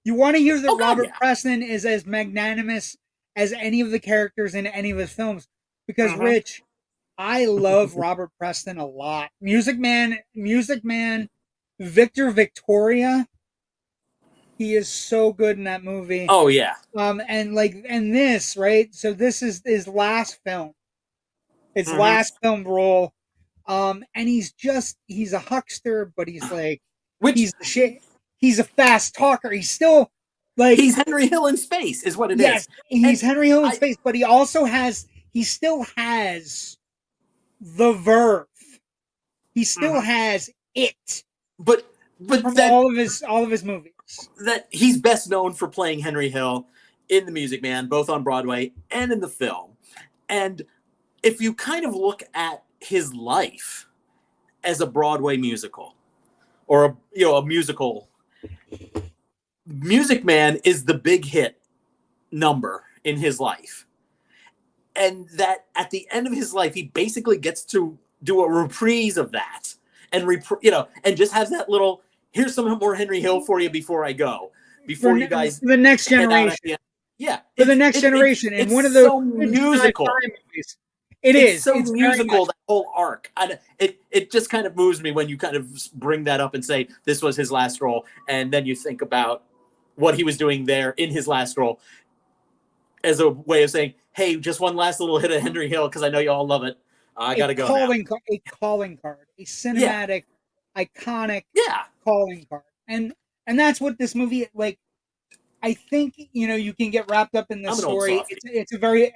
that Robert Preston is as magnanimous as any of the characters in any of his films. Because Rich, I love Robert Preston a lot. Music Man, Victor Victoria. He is so good in that movie. Oh yeah. And this, right? So this is his last film. His last film role. And he's a huckster, but he's like, he's the shit. He's a fast talker. He's still like, he's Henry Hill in space, is what it is. Yes, he's Henry Hill in space, but he still has the verve. He still has it. But from all of his movies. That he's best known for playing Henry Hill in The Music Man, both on Broadway and in the film. And if you kind of look at his life as a Broadway musical, or a musical, Music Man is the big hit number in his life. And that at the end of his life, he basically gets to do a reprise of that, and and just has that little, "Here's some more Henry Hill for you before I go." Before you guys, the next generation. Yeah, for the next generation, and one of those so musical. Movies. It's musical, that whole arc. It just kind of moves me when you kind of bring that up and say this was his last role, and then you think about what he was doing there in his last role as a way of saying, "Hey, just one last little hit of Henry Hill, because I know you all love it. I gotta go now." A calling card, a cinematic, iconic calling card, and that's what this movie like. I think you can get wrapped up in the story.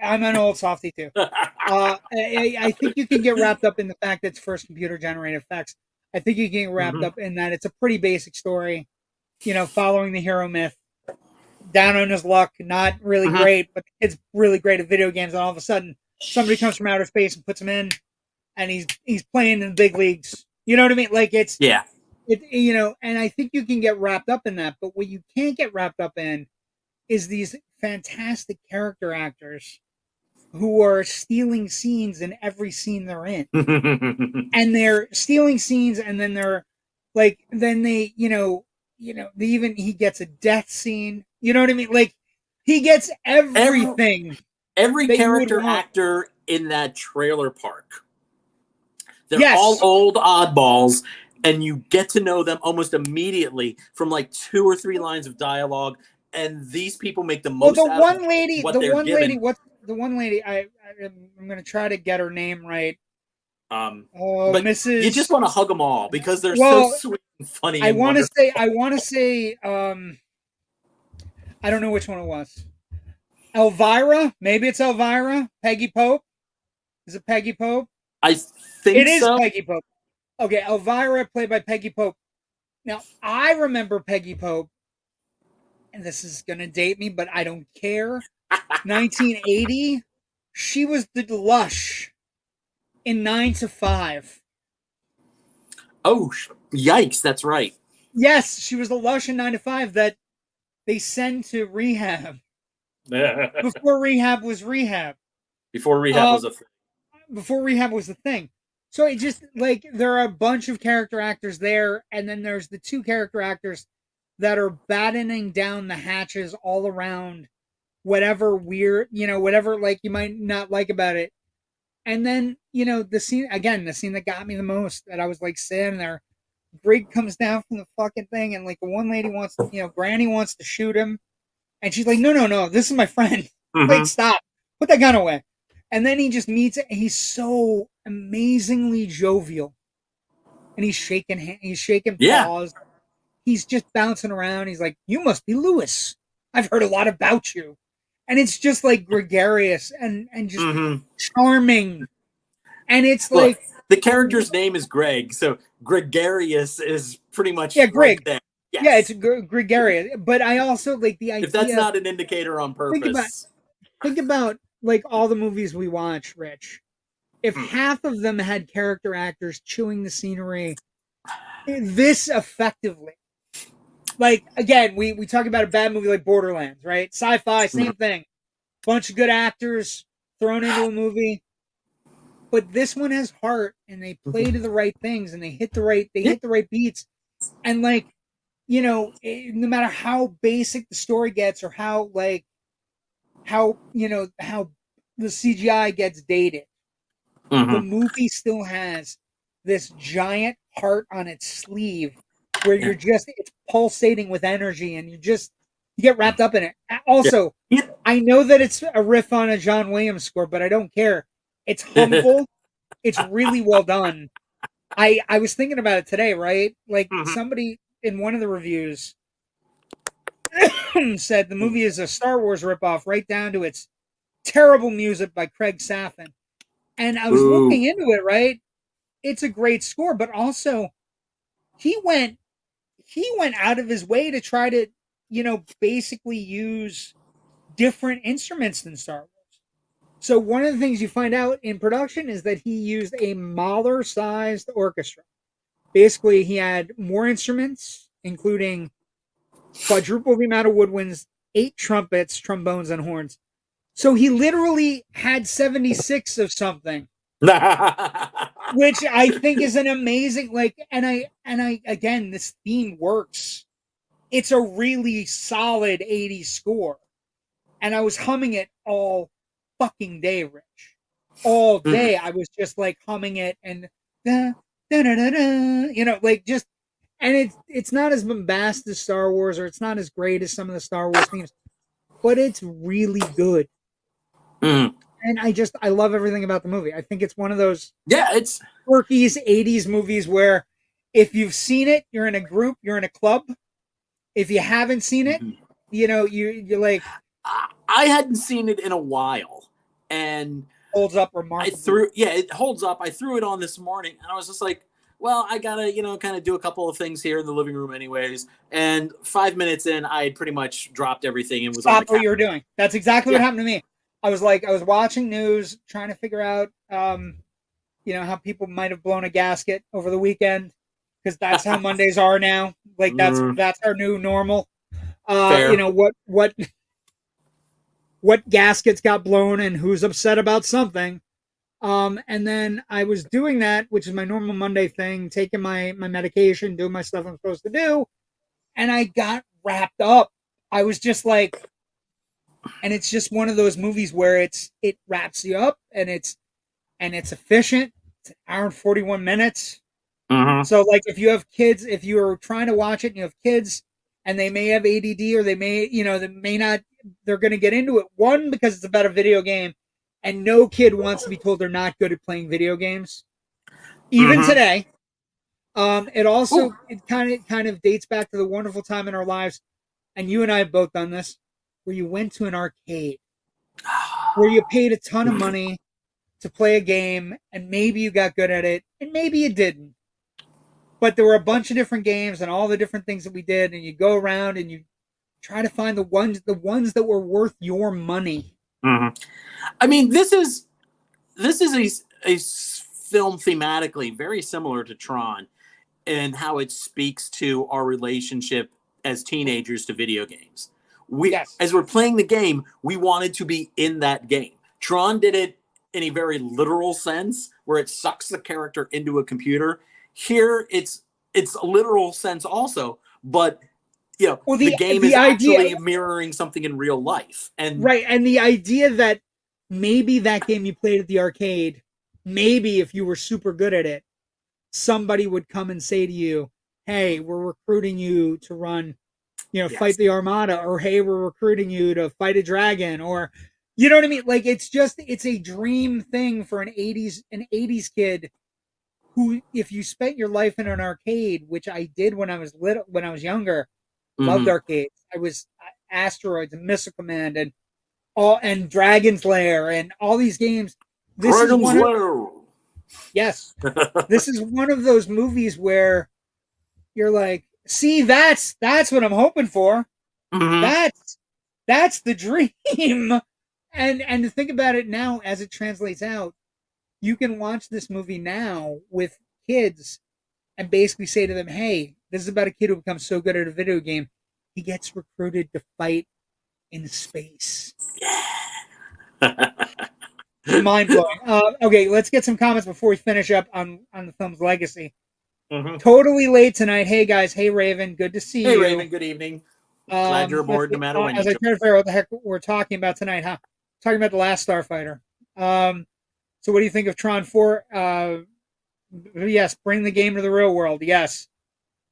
I'm an old softy too. I think you can get wrapped up in the fact that it's first computer generated effects. I think you can get wrapped up in that it's a pretty basic story. Following the hero myth, down on his luck, not really great, but the kid's really great at video games, and all of a sudden somebody comes from outer space and puts him in, and he's playing in the big leagues. You know what I mean? Like it's and I think you can get wrapped up in that, but what you can't get wrapped up in is these fantastic character actors who are stealing scenes in every scene they're in. And they're stealing scenes, and then they're like, he gets a death scene. You know what I mean? Like, he gets everything. Every character actor in that trailer park. They're all old oddballs, and you get to know them almost immediately from like 2 or 3 lines of dialogue, and these people make the most Well, out of what they're given. what's the one lady? I'm gonna try to get her name right. Oh, But you just Mrs. want to hug them all because they're so Well, sweet and funny I and want to wonderful. say, I don't know which one it was. Elvira, maybe it's Elvira. Peggy Pope. Is it Peggy Pope? I think It is so. Peggy Pope. Okay, Elvira played by Peggy Pope. Now, I remember Peggy Pope, and this is going to date me, but I don't care. 1980, she was the Lush in 9 to 5. Oh, yikes, that's right. Yes, she was the Lush in 9 to 5 that they send to rehab. Before rehab was rehab. Before rehab was a thing. Before rehab was the thing. So it just, like, there are a bunch of character actors there, and then there's the 2 character actors that are battening down the hatches all around whatever weird, whatever, like, you might not like about it. And then, the scene that got me the most, that I was, like, sitting there, Grig comes down from the fucking thing, and, like, the one lady wants, Granny wants to shoot him, and she's like, no, this is my friend. Mm-hmm. Like, stop. Put that gun away. And then he just meets it. He's so amazingly jovial. And he's shaking paws. He's just bouncing around. He's like, you must be Lewis. I've heard a lot about you. And it's just like gregarious and just charming. And it's like, the character's name is Greg, so gregarious is pretty much Greg. Right there. Yes. Yeah, it's gregarious. But I also like the idea. If that's not an indicator on purpose. Think about like all the movies we watch, Rich. If half of them had character actors chewing the scenery this effectively, like, again, we talk about a bad movie like Borderlands, right? Sci-fi, same thing. Bunch of good actors thrown into a movie. But this one has heart, and they play to the right things, and they hit the right beats. And, like, no matter how basic the story gets, or how the CGI gets dated, the movie still has this giant heart on its sleeve where it's pulsating with energy, and you get wrapped up in it. Also, I know that it's a riff on a John Williams score, but I don't care. It's humble. It's really well done. I was thinking about it today, right? Like, somebody in one of the reviews said the movie is a Star Wars ripoff, right down to its terrible music by Craig Safin. And I was looking into it, right? It's a great score, but also he went out of his way to try to, basically use different instruments than Star Wars. So one of the things you find out in production is that he used a Mahler-sized orchestra. Basically, he had more instruments, including quadruple the amount of woodwinds, 8 trumpets, trombones, and horns. So he literally had 76 of something, which I think is an amazing, and I again, this theme works. It's a really solid 80s score. And I was humming it all fucking day, Rich. All day. I was just like humming it and da, da, da, da, da, like just, and it's not as bombastic as Star Wars, or it's not as great as some of the Star Wars themes, but it's really good. And I love everything about the movie. I think it's one of those it's quirky 80s movies where if you've seen it, you're in a group, you're in a club. If you haven't seen it, you're like, I hadn't seen it in a while, and holds up remarkably. It holds up. I threw it on this morning, and I was just like, well, I gotta, kind of do a couple of things here in the living room anyways. And 5 minutes in, I had pretty much dropped everything and was stopped what you were doing. That's exactly what happened to me. I was watching news, trying to figure out, how people might have blown a gasket over the weekend, because that's how Mondays are now. Like that's our new normal. What gaskets got blown and who's upset about something. And then I was doing that, which is my normal Monday thing, taking my medication, doing my stuff I'm supposed to do. And I got wrapped up. I was just like, and it's just one of those movies where it wraps you up, and it's efficient. It's an hour and 41 minutes. Mhm. So, like, if you have kids, if you are trying to watch it and you have kids and they may have ADD or they may, they may not, they're going to get into it. One, because it's about a video game and no kid wants to be told they're not good at playing video games, even Mhm. today. It Ooh. also, it kind of dates back to the wonderful time in our lives. And you and I have both done this where you went to an arcade where you paid a ton of money to play a game and maybe you got good at it and maybe you didn't, but there were a bunch of different games and all the different things that we did, and you go around and you try to find the ones that were worth your money. Mhm. I mean, this is a film thematically very similar to Tron and how it speaks to our relationship as teenagers to video games. We, Yes. as we're playing the game, we wanted to be in that game. Tron did it in a very literal sense, where it sucks the character into a computer. Here, it's a literal sense also, but Well, the the game is the idea, actually mirroring something in real life, and right, and the idea that maybe that game you played at the arcade, maybe if you were super good at it, somebody would come and say to you, "Hey, we're recruiting you to run, fight yes, the Armada," or "Hey, we're recruiting you to fight a dragon," or you know what I mean? Like it's a dream thing for an 80s kid who, if you spent your life in an arcade, which I did when I was younger, loved mm-hmm. arcades. I was Asteroids and Missile Command and Dragon's Lair and all these games. This is Dragon's one of Lair. Yes, this is one of those movies where you're like, see, that's what I'm hoping for. Mm-hmm. That's the dream. And to think about it now as it translates out, you can watch this movie now with kids and basically say to them, "Hey, this is about a kid who becomes so good at a video game, he gets recruited to fight in space." Mind blowing. Okay, let's get some comments before we finish up on the film's legacy. Mm-hmm. Totally late tonight. Hey guys. Hey Raven. Good to see Hey, you. Raven. Good evening. Glad you're aboard, no matter when you As I join. try to figure out what the heck we're talking about tonight, huh? Talking about the Last Starfighter. So what do you think of Tron 4? Yes, bring the game to the real world. Yes,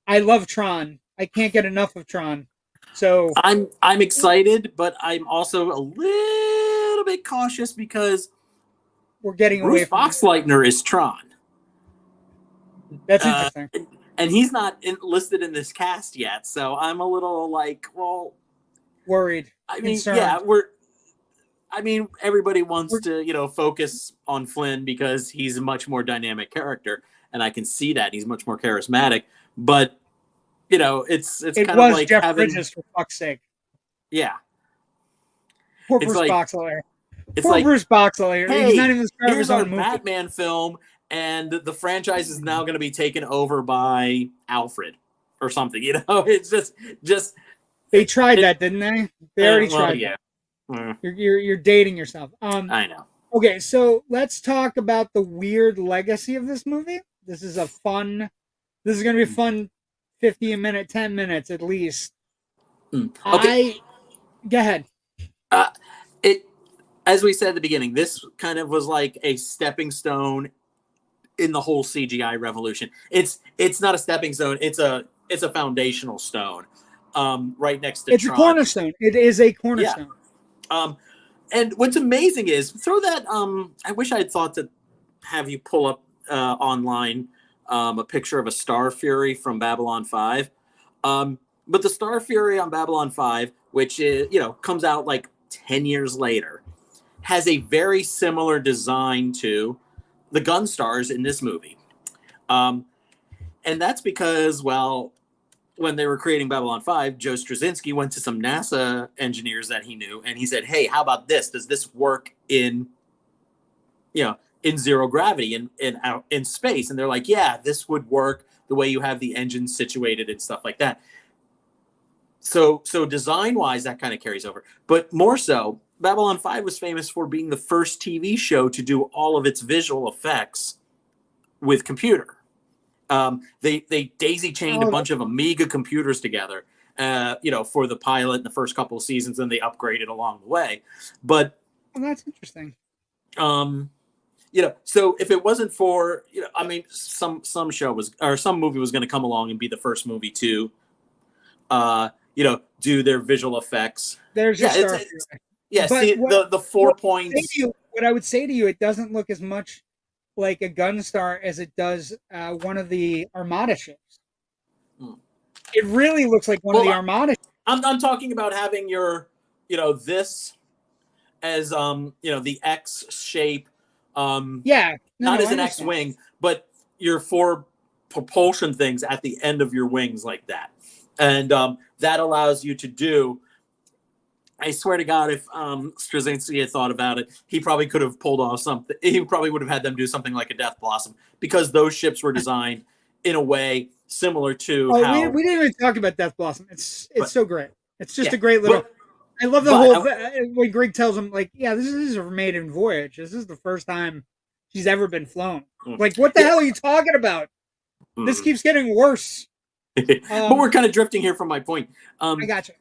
I love Tron. I can't get enough of Tron. So I'm excited, but I'm also a little bit cautious because we're getting away Bruce from it. Boxleitner is Tron, That's uh, interesting. and he's not listed in this cast yet. So I'm a little like, well, Worried, I mean, yeah, concerned. everybody wants We're, to focus on Flynn because he's a much more dynamic character, and I can see that he's much more charismatic. But it's it kind of was like Jeff having, Bridges, for fuck's sake. yeah, Poor it's Bruce like Boxleitner. it's Poor like Bruce Boxleitner. He's not hey, even the star of here's his our own movie. Batman film, and the franchise is now going to be taken over by Alfred or something. It's just They tried it. that, didn't they? They already Well, tried yeah, that. You're dating yourself. I know. Okay, so let's talk about the weird legacy of this movie. This is a fun. This is going to be fun. 50 a minute, 10 minutes at least. Okay, I Go ahead. uh, it as we said at the beginning, this kind of was like a stepping stone in the whole CGI revolution. It's not a stepping stone. It's a foundational stone. Right next to It's a Tron. cornerstone. It is a Yeah. cornerstone. And what's amazing is throw that. I wish I had thought to have you pull up online a picture of a Star Fury from Babylon 5. But the Star Fury on Babylon 5, which is, comes out like 10 years later, has a very similar design to the GUNSTARs in this movie. And that's because, well, when they were creating Babylon 5, Joe Straczynski went to some NASA engineers that he knew, and he said, "Hey, how about this? Does this work in zero gravity in space?" And they're like, "Yeah, this would work the way you have the engines situated and stuff like that." So design wise, that kind of carries over. But more so, Babylon 5 was famous for being the first TV show to do all of its visual effects with computer. They daisy chained a Oh, bunch of Amiga computers together, for the pilot and the first couple of seasons, and they upgraded along the way. But well, that's interesting. So if it wasn't for, I mean, some show was, or some movie was going to come along and be the first movie to, do their visual effects. There's your Yeah, star. yeah. But See the 4 points. What I would say to you, it doesn't look as much like a GUNSTAR as it does one of the Armada ships. It really looks like one of the Armada. I'm talking about having your, this as the X shape. Not as an X-wing, but your 4 propulsion things at the end of your wings like that, and that allows you to do. I swear to God, if Straczynski had thought about it, he probably could have pulled off something. He probably would have had them do something like a Death Blossom, because those ships were designed in a way similar to how... We didn't even talk about Death Blossom. It's so great. It's just a great little... I love the when Greg tells him, like, yeah, this is her maiden voyage. This is the first time she's ever been flown. Like, what the hell are you talking about? This keeps getting worse. But we're kind of drifting here from my point. I got you.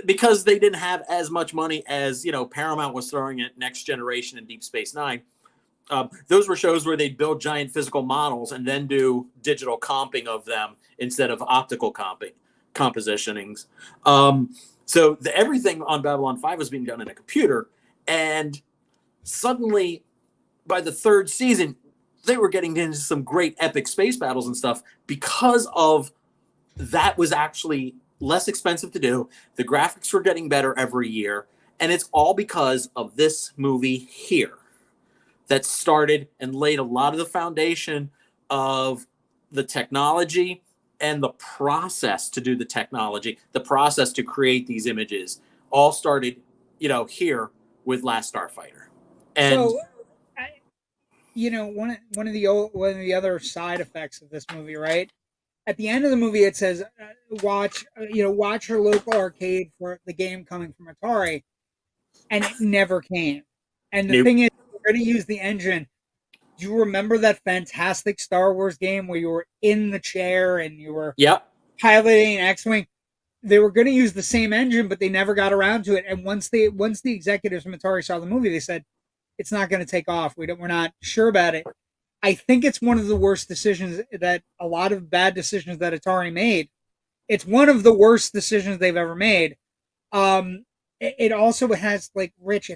Because they didn't have as much money as, Paramount was throwing at Next Generation and Deep Space Nine. Those were shows where they'd build giant physical models and then do digital comping of them instead of optical compositionings. So everything on Babylon 5 was being done in a computer. And suddenly, by the 3rd season, they were getting into some great epic space battles and stuff because of that was actually less expensive to do. The graphics were getting better every year. And it's all because of this movie here that started and laid a lot of the foundation of the technology and the process to do the technology, the process to create these images, all started, here with Last Starfighter. And so, one of the other side effects of this movie, right? At the end of the movie, it says, watch your local arcade for the game coming from Atari. And it never came. And the thing is, we're going to use the engine. Do you remember that fantastic Star Wars game where you were in the chair and you were piloting an X-Wing? They were going to use the same engine, but they never got around to it. And once the executives from Atari saw the movie, they said, it's not going to take off. We're not sure about it. I think it's one of the worst decisions that a lot of bad decisions that Atari made. It's one of the worst decisions they've ever made. It also has, like, Rich,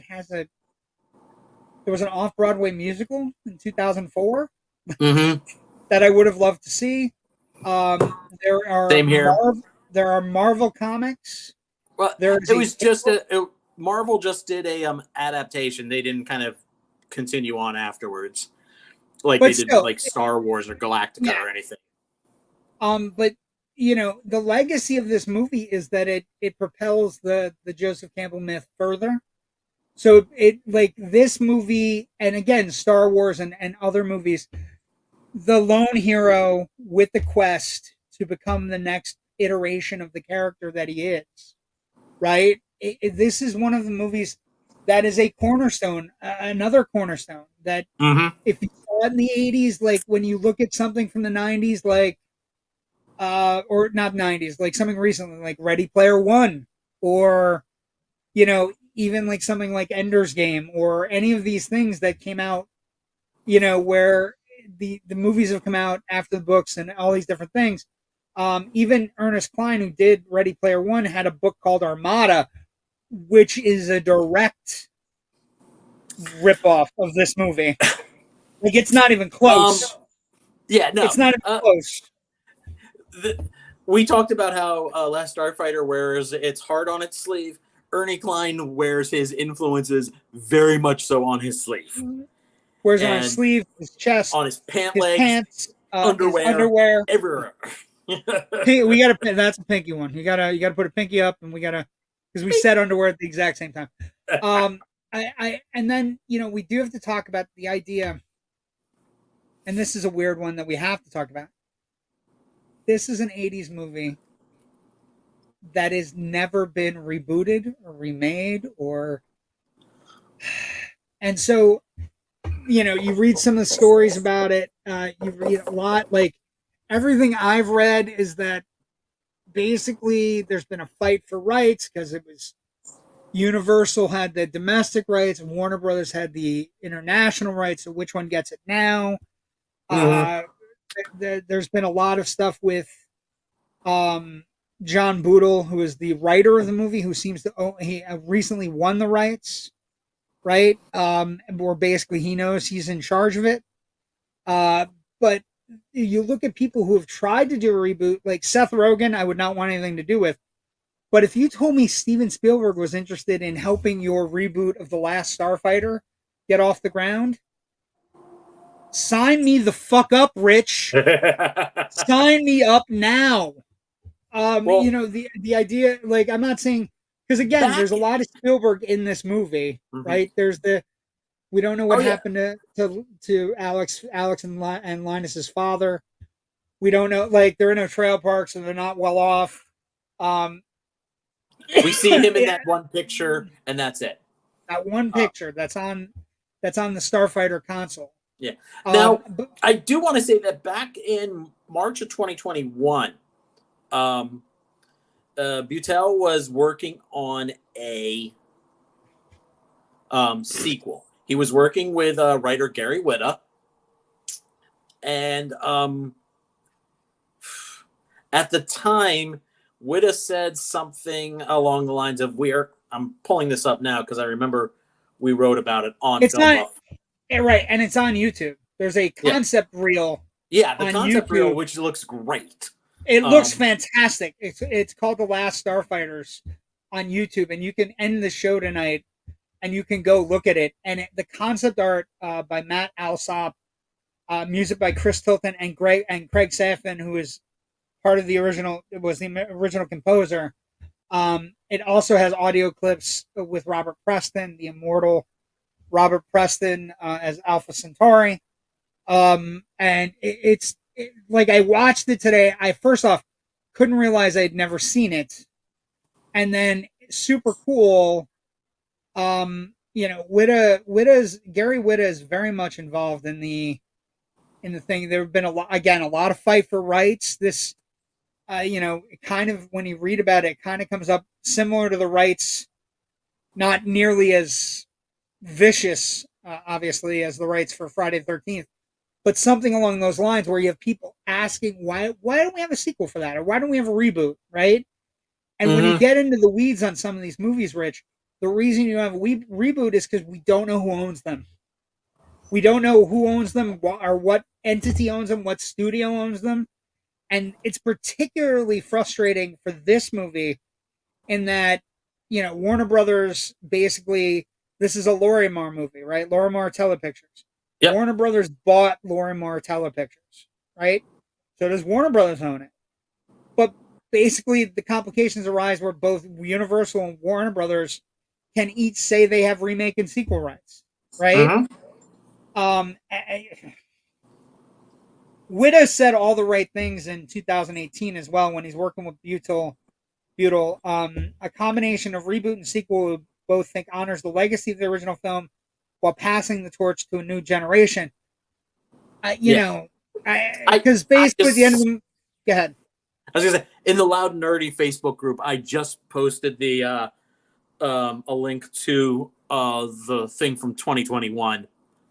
there was an off-Broadway musical in 2004 that I would have loved to see. Same here. There are Marvel comics. Well, Marvel just did a adaptation. They didn't kind of continue on afterwards. Like they did like Star Wars or Galactica or anything. But the legacy of this movie is that it propels the Joseph Campbell myth further. So this movie, and again, Star Wars and other movies, the lone hero with the quest to become the next iteration of the character that he is, right? This is one of the movies that is a cornerstone, another cornerstone that if you saw it in the 80s, like when you look at something from the 90s, like, or not 90s, like something recently, like Ready Player One, or, even like something like Ender's Game, or any of these things that came out, where the movies have come out after the books and all these different things. Even Ernest Cline, who did Ready Player One, had a book called Armada, which is a direct ripoff of this movie. Like, it's not even close. It's not even close. We talked about how Last Starfighter wears its heart on its sleeve. Ernie Cline wears his influences very much so on his sleeve. Wears it on his sleeve, his chest, on his legs, pants, underwear, everywhere. That's a pinky one. You gotta put a pinky up, and because we said underwear at the exact same time. And then we do have to talk about the idea, and this is a weird one that we have to talk about. This is an 80s movie that has never been rebooted or remade, and so you read some of the stories about it. You read a lot. Like, everything I've read is that basically there's been a fight for rights because it was Universal had the domestic rights, and Warner Brothers had the international rights. So which one gets it now? Mm-hmm. Uh, there's been a lot of stuff with John Boodle, who is the writer of the movie, who seems to he recently won the rights, right? Where basically he knows he's in charge of it. But you look at people who have tried to do a reboot, like Seth Rogen, I would not want anything to do with. But if you told me Steven Spielberg was interested in helping your reboot of The Last Starfighter get off the ground, sign me the fuck up, Rich. Sign me up now. Well, The idea, like, I'm not saying, because again, back. there's a lot of Spielberg in this movie, Mm-hmm. right? There's we don't know what Oh, yeah. happened to Alex and Linus's father. We don't know, like, they're in a trail park, so they're not well off. We see him in that one picture, and that's it. That one picture that's on the Starfighter console. Yeah. Now, I do want to say that back in March of 2021, Butel was working on a sequel. He was working with writer Gary Whitta, and at the time, Whitta said something along the lines of, I'm pulling this up now because I remember we wrote about it on FilmBuff. Right, and it's on YouTube. There's a concept reel. Yeah, the concept reel, which looks great. It looks fantastic. It's called The Last Starfighters on YouTube, and you can end the show tonight, and you can go look at it. And the concept art by Matt Alsop, music by Chris Tilton and Craig Safin, who is part of the original, was the original composer. It also has audio clips with Robert Preston, the immortal Robert Preston as Alpha Centauri. And it's like, I watched it today. I first off couldn't realize I'd never seen it, and then super cool. Gary Whitta is very much involved in the thing. There have been a lot of fight for rights. This, kind of, when you read about it, it kind of comes up similar to the rights, not nearly as vicious, obviously, as the rights for Friday the 13th, but something along those lines, where you have people asking, why don't we have a sequel for that, or why don't we have a reboot, right? And when you get into the weeds on some of these movies, Rich, the reason you have a reboot is because we don't know who owns them. We don't know who owns them, or what entity owns them, what studio owns them. And it's particularly frustrating for this movie in that, Warner Brothers, basically, this is a Lorimar movie, right? Lorimar Telepictures. Yep. Warner Brothers bought Lorimar Telepictures, right? So does Warner Brothers own it? But basically, the complications arise where both Universal and Warner Brothers can each say they have remake and sequel rights, right? Whitta said all the right things in 2018 as well, when he's working with Butel. A combination of reboot and sequel would both think honors the legacy of the original film while passing the torch to a new generation. Because basically, at the end of the, go ahead. I was gonna say, in the Loud Nerdy Facebook group, I just posted a link to the thing from 2021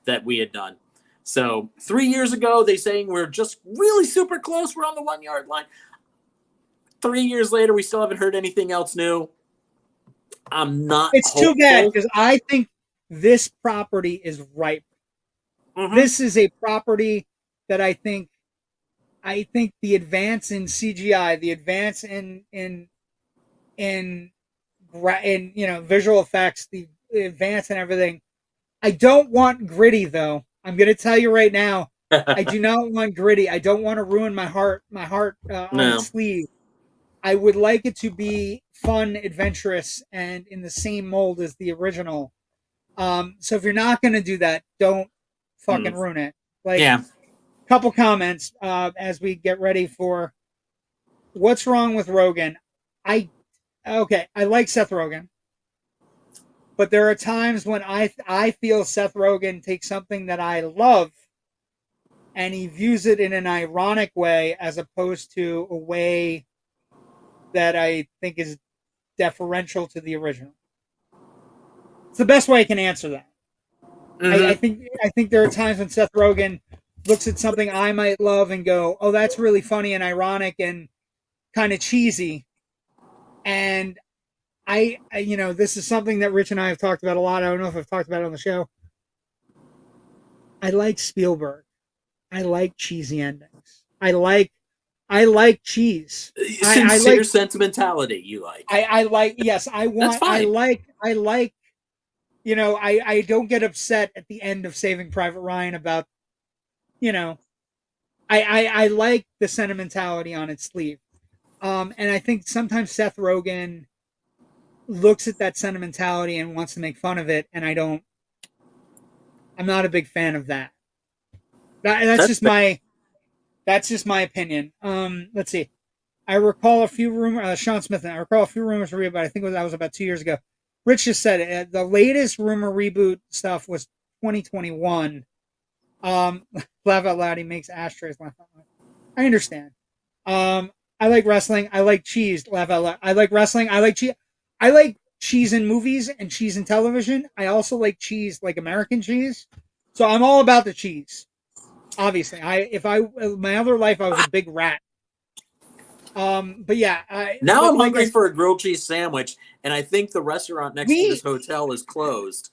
that we had done. So 3 years ago, they saying we're just really super close. We're on the 1 yard line. 3 years later, we still haven't heard anything else new. I'm not. It's hopeful. Too bad, because I think this property is ripe. This is a property that I think the advance in CGI, the advance in visual effects, the advance in everything. I don't want gritty, though. I'm going to tell you right now, I do not want gritty. I don't want to ruin my heart on the sleeve. I would like it to be fun, adventurous, and in the same mold as the original. So if you're not going to do that, don't fucking ruin it. Couple comments as we get ready for what's wrong with Rogen. I like Seth Rogen, but there are times when I feel Seth Rogen takes something that I love and he views it in an ironic way, as opposed to a way that I think is deferential to the original. It's the best way I can answer that. Mhm. I think there are times when Seth Rogen looks at something I might love and go, "Oh, that's really funny and ironic and kind of cheesy." And you know, this is something that Rich and I have talked about a lot. I don't know if I've talked about it on the show. I like Spielberg. I like cheesy endings. I like cheese. Sincere sentimentality, you like. I like, yes, That's fine. I like, you know, I don't get upset at the end of Saving Private Ryan about, you know, I like the sentimentality on its sleeve. And I think sometimes Seth Rogen looks at that sentimentality and wants to make fun of it, and I'm not a big fan of that. That's just my opinion. Let's see. I recall a few rumors. Sean Smith. I recall a few rumors to read, but I think that was about 2 years ago. Rich just said it. The latest rumor reboot stuff was 2021. Laugh out loud. He makes ashtrays laugh out loud. I understand. I like wrestling. I like cheese. Laugh out loud. I like wrestling. I like cheese. I like cheese in movies and cheese in television. I also like cheese, like American cheese. So I'm all about the cheese. Obviously, my other life I was a big rat. But yeah, now I'm hungry for a grilled cheese sandwich, and I think the restaurant next to this hotel is closed.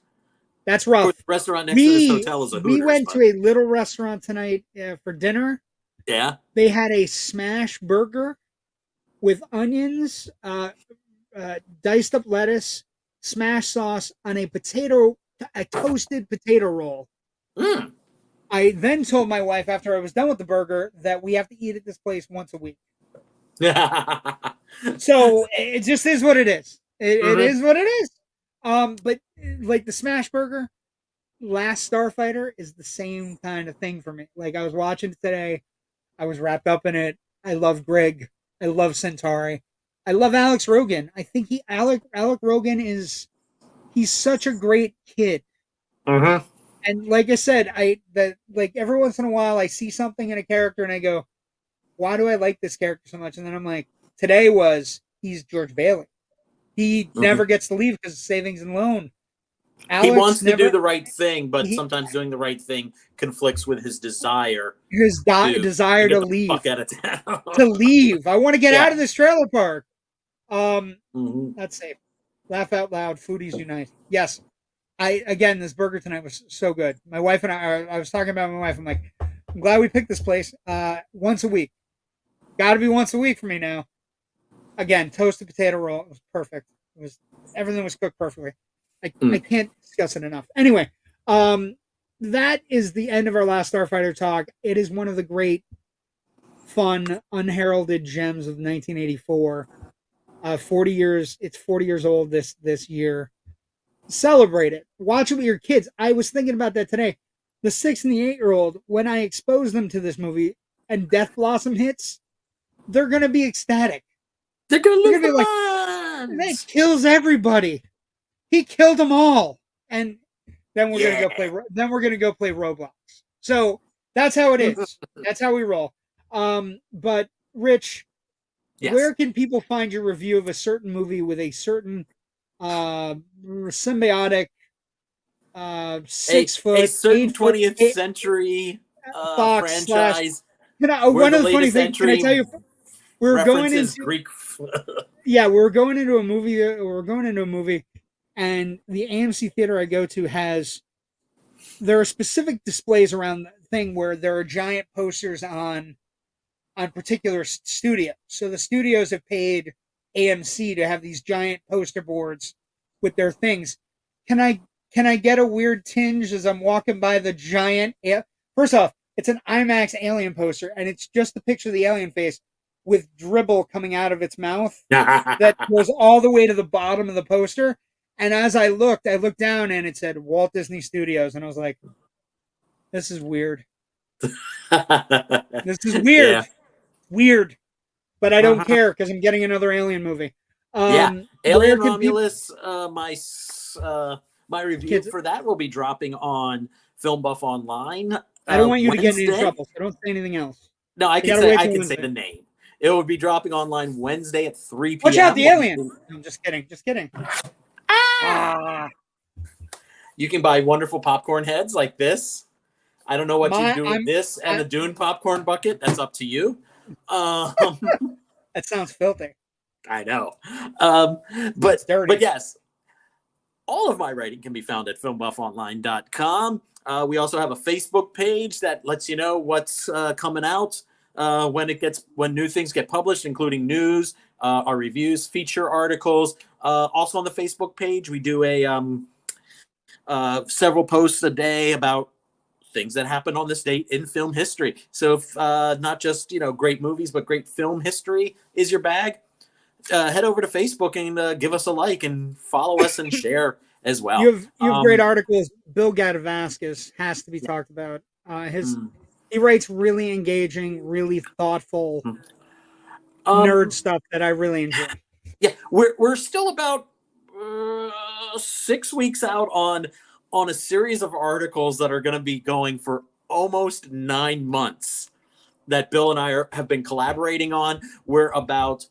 That's rough. The restaurant next to this hotel is a Hooters. We went to a little restaurant tonight for dinner. Yeah. They had a smash burger with onions, diced up lettuce, smash sauce on a toasted potato roll. Mm. I then told my wife after I was done with the burger that we have to eat at this place once a week. So it just is what it is. It is what it is. But like the smash burger, Last Starfighter is the same kind of thing for me. Like I was watching it today, I was wrapped up in it. I love Greg. I love Centauri. I love Alex Rogan. I think Alec Rogan he's such a great kid. Mm-hmm. And like I said, like every once in a while I see something in a character and I go, why do I like this character so much? And then I'm like, today he's George Bailey. He never gets to leave because of savings and loan. He wants to do the right thing, but sometimes doing the right thing conflicts with his desire. Desire to leave. Fuck out of town. To leave. I want to get out of this trailer park. That's safe. Laugh out loud. Foodies unite. Yes. Again, this burger tonight was so good. My wife and I was talking about my wife. I'm like, I'm glad we picked this place once a week. Got to be once a week for me now. Again, toasted potato roll. It was perfect. Everything was cooked perfectly. I can't discuss it enough. Anyway, that is the end of our Last Starfighter talk. It is one of the great, fun, unheralded gems of 1984. 40 years. It's 40 years old this year. Celebrate it. Watch it with your kids. I was thinking about that today. The 6 and the 8-year-old, when I expose them to this movie and Death Blossom hits, they're gonna be ecstatic. They're gonna be like, that kills everybody. He killed them all, and then we're gonna go play. Then we're gonna go play Roblox. So that's how it is. That's how we roll. But Rich, where can people find your review of a certain movie with a certain symbiotic 6 foot, a certain 20th century Fox franchise? One of the funny things, can I tell you? We're going into Greek. we're going into a movie. And the AMC theater I go to there are specific displays around the thing where there are giant posters on particular studios. So the studios have paid AMC to have these giant poster boards with their things. Can I get a weird tinge as I'm walking by the giant? First off, it's an IMAX alien poster, and it's just the picture of the alien face with dribble coming out of its mouth that goes all the way to the bottom of the poster. And as I looked down and it said Walt Disney Studios, and I was like, "This is weird. This is weird, weird." But I don't care because I'm getting another Alien movie. Alien Romulus. My review for that will be dropping on FilmBuff Online. I don't want you to get into trouble, so don't say anything else. No, I can say the name. It will be dropping online Wednesday at 3 p.m. Watch out, the alien! I'm just kidding. You can buy wonderful popcorn heads like this. I don't know what you do with this and the Dune popcorn bucket. That's up to you. That sounds filthy. I know. But yes, all of my writing can be found at filmbuffonline.com. We also have a Facebook page that lets you know what's coming out when new things get published, including news, our reviews, feature articles. Also on the Facebook page, we do several posts a day about things that happen on this date in film history. So if not just great movies, but great film history is your bag, head over to Facebook and give us a like and follow us and share as well. You have great articles. Bill Gadavascus has to be talked about. He writes really engaging, really thoughtful nerd stuff that I really enjoy. Yeah, we're still about 6 weeks out on a series of articles that are going to be going for almost 9 months that Bill and I have been collaborating on. We're about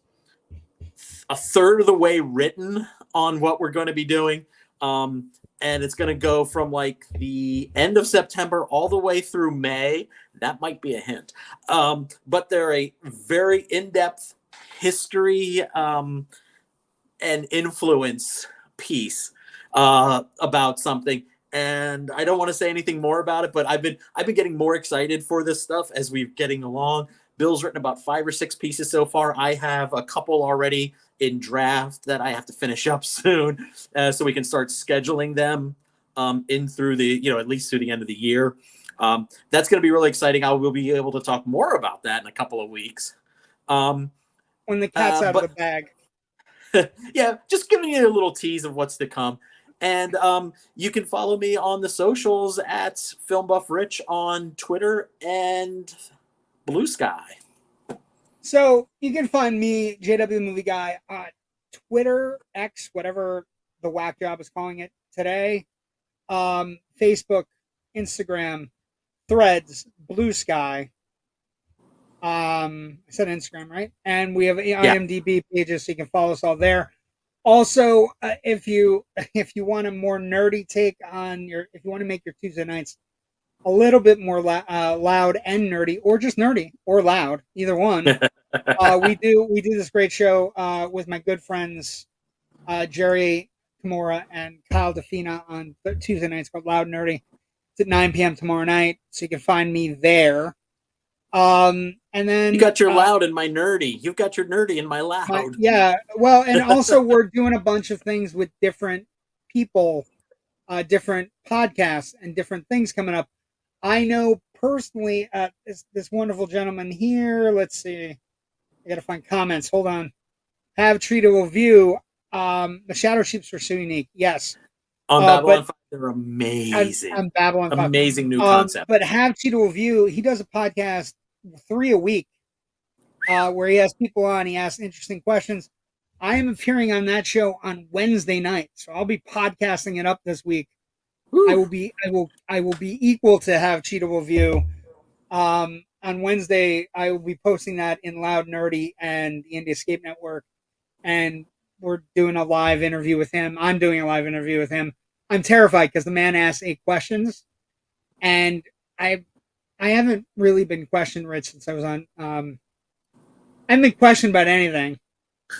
a third of the way written on what we're going to be doing. And it's going to go from like the end of September all the way through May. That might be a hint. But they're a very in-depth history and influence piece about something. And I don't want to say anything more about it, but I've been getting more excited for this stuff as we're getting along. Bill's written about 5 or 6 pieces so far. I have a couple already in draft that I have to finish up soon, so we can start scheduling them in through the at least through the end of the year. That's going to be really exciting. I will be able to talk more about that in a couple of weeks. When the cat's out of the bag. Yeah, just giving you a little tease of what's to come. And you can follow me on the socials at FilmBuffRich on Twitter and Blue Sky. So you can find me, JW Movie Guy, on Twitter, X, whatever the whack job is calling it today, Facebook, Instagram, Threads, Blue Sky. I said Instagram, right? And we have IMDb pages, so you can follow us all there. Also, if you want a more nerdy take on if you want to make your Tuesday nights a little bit more loud and nerdy, or just nerdy or loud, either one. We do this great show with my good friends Jerry Kimura and Kyle DeFina on Tuesday nights called Loud Nerdy. It's at 9 p.m. tomorrow night, so you can find me there. And then you got your loud and my nerdy. You've got your nerdy and my loud. Yeah. Well, and also we're doing a bunch of things with different people, different podcasts, and different things coming up. I know personally this wonderful gentleman here. Let's see. I got to find comments. Hold on. Have Treatable View. The Shadow Sheeps are so unique. Yes. On Babylon 5, they're amazing. On Babylon 5. Amazing new concept. But Have Treatable View, he does a podcast 3 a week where he has people on. He asks interesting questions. I am appearing on that show on Wednesday night. So I'll be podcasting it up this week. Woo. I will be equal to Have Cheatable View. On Wednesday, I will be posting that in Loud Nerdy and the Indie Escape Network, and we're doing a live interview with him. I'm doing a live interview with him. I'm terrified because the man asks 8 questions, and I haven't really been questioned, Rich, since I was on. I haven't been questioned about anything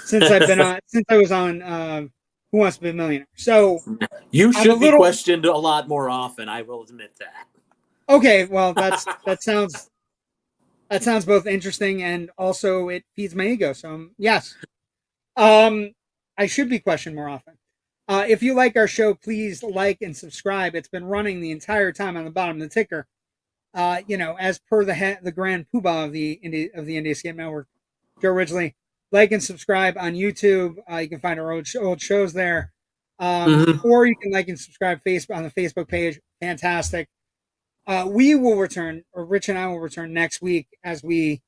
since I've been on. Since I was on Who Wants to Be a Millionaire? So you should be questioned a lot more often. I will admit that. Okay, well that sounds both interesting and also it feeds my ego. So yes, I should be questioned more often. If you like our show, please like and subscribe. It's been running the entire time on the bottom of the ticker. As per the grand poobah of the Indie Escape Network, Joe Ridgely. Like and subscribe on YouTube. You can find our old shows there. Or you can like and subscribe on the Facebook page. Fantastic. We will return, or Rich and I will return next week as we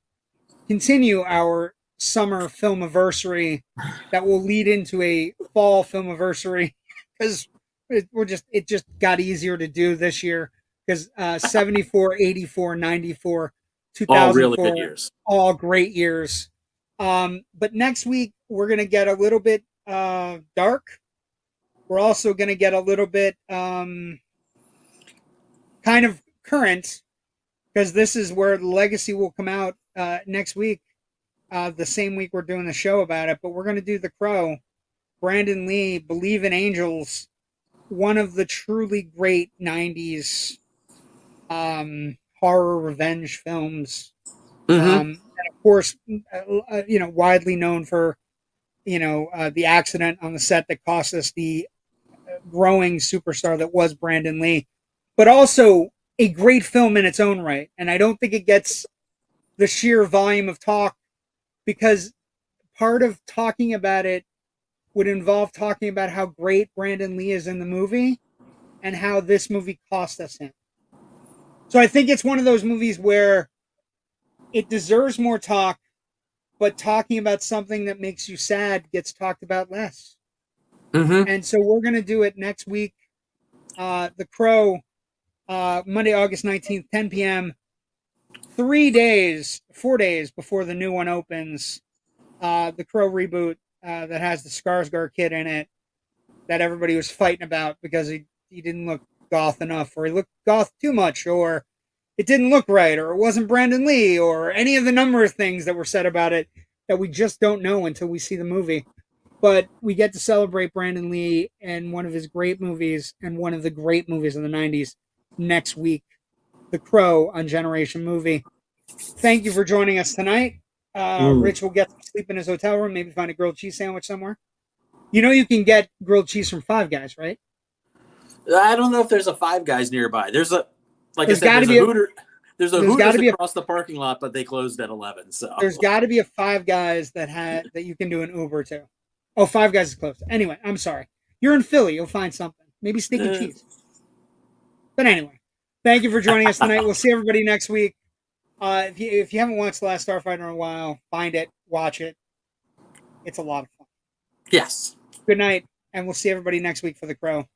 continue our summer Film-A-versary that will lead into a fall Film-A-versary because it just got easier to do this year because 74, 84, 94, 2004, all really good years. All great years. But next week we're going to get a little bit dark. We're also going to get a little bit kind of current, because this is where Legacy will come out next week, the same week we're doing the show about it. But we're going to do The Crow, Brandon Lee, Believe in Angels, one of the truly great 90s horror revenge films. And of course, widely known for, the accident on the set that cost us the growing superstar that was Brandon Lee, but also a great film in its own right. And I don't think it gets the sheer volume of talk, because part of talking about it would involve talking about how great Brandon Lee is in the movie and how this movie cost us him. So I think it's one of those movies where it deserves more talk, but talking about something that makes you sad gets talked about less. And so we're going to do it next week. The Crow, Monday, August 19th, 10 p.m. 4 days before the new one opens. The Crow reboot that has the Skarsgård kid in it that everybody was fighting about because he didn't look goth enough, or he looked goth too much, or it didn't look right, or it wasn't Brandon Lee, or any of the number of things that were said about it that we just don't know until we see the movie. But we get to celebrate Brandon Lee and one of his great movies, and one of the great movies of the 90s next week, The Crow on Generation Movie. Thank you for joining us tonight. Rich will get some sleep in his hotel room, maybe find a grilled cheese sandwich somewhere. You can get grilled cheese from Five Guys, right? I don't know if there's a Five Guys nearby. There's a Hooters across the parking lot, but they closed at 11. So there's got to be a Five Guys that you can do an Uber to. Oh, Five Guys is closed. Anyway, I'm sorry. You're in Philly. You'll find something. Maybe steak and cheese. But anyway, thank you for joining us tonight. We'll see everybody next week. If you haven't watched The Last Starfighter in a while, find it, watch it. It's a lot of fun. Yes. Good night, and we'll see everybody next week for The Crow.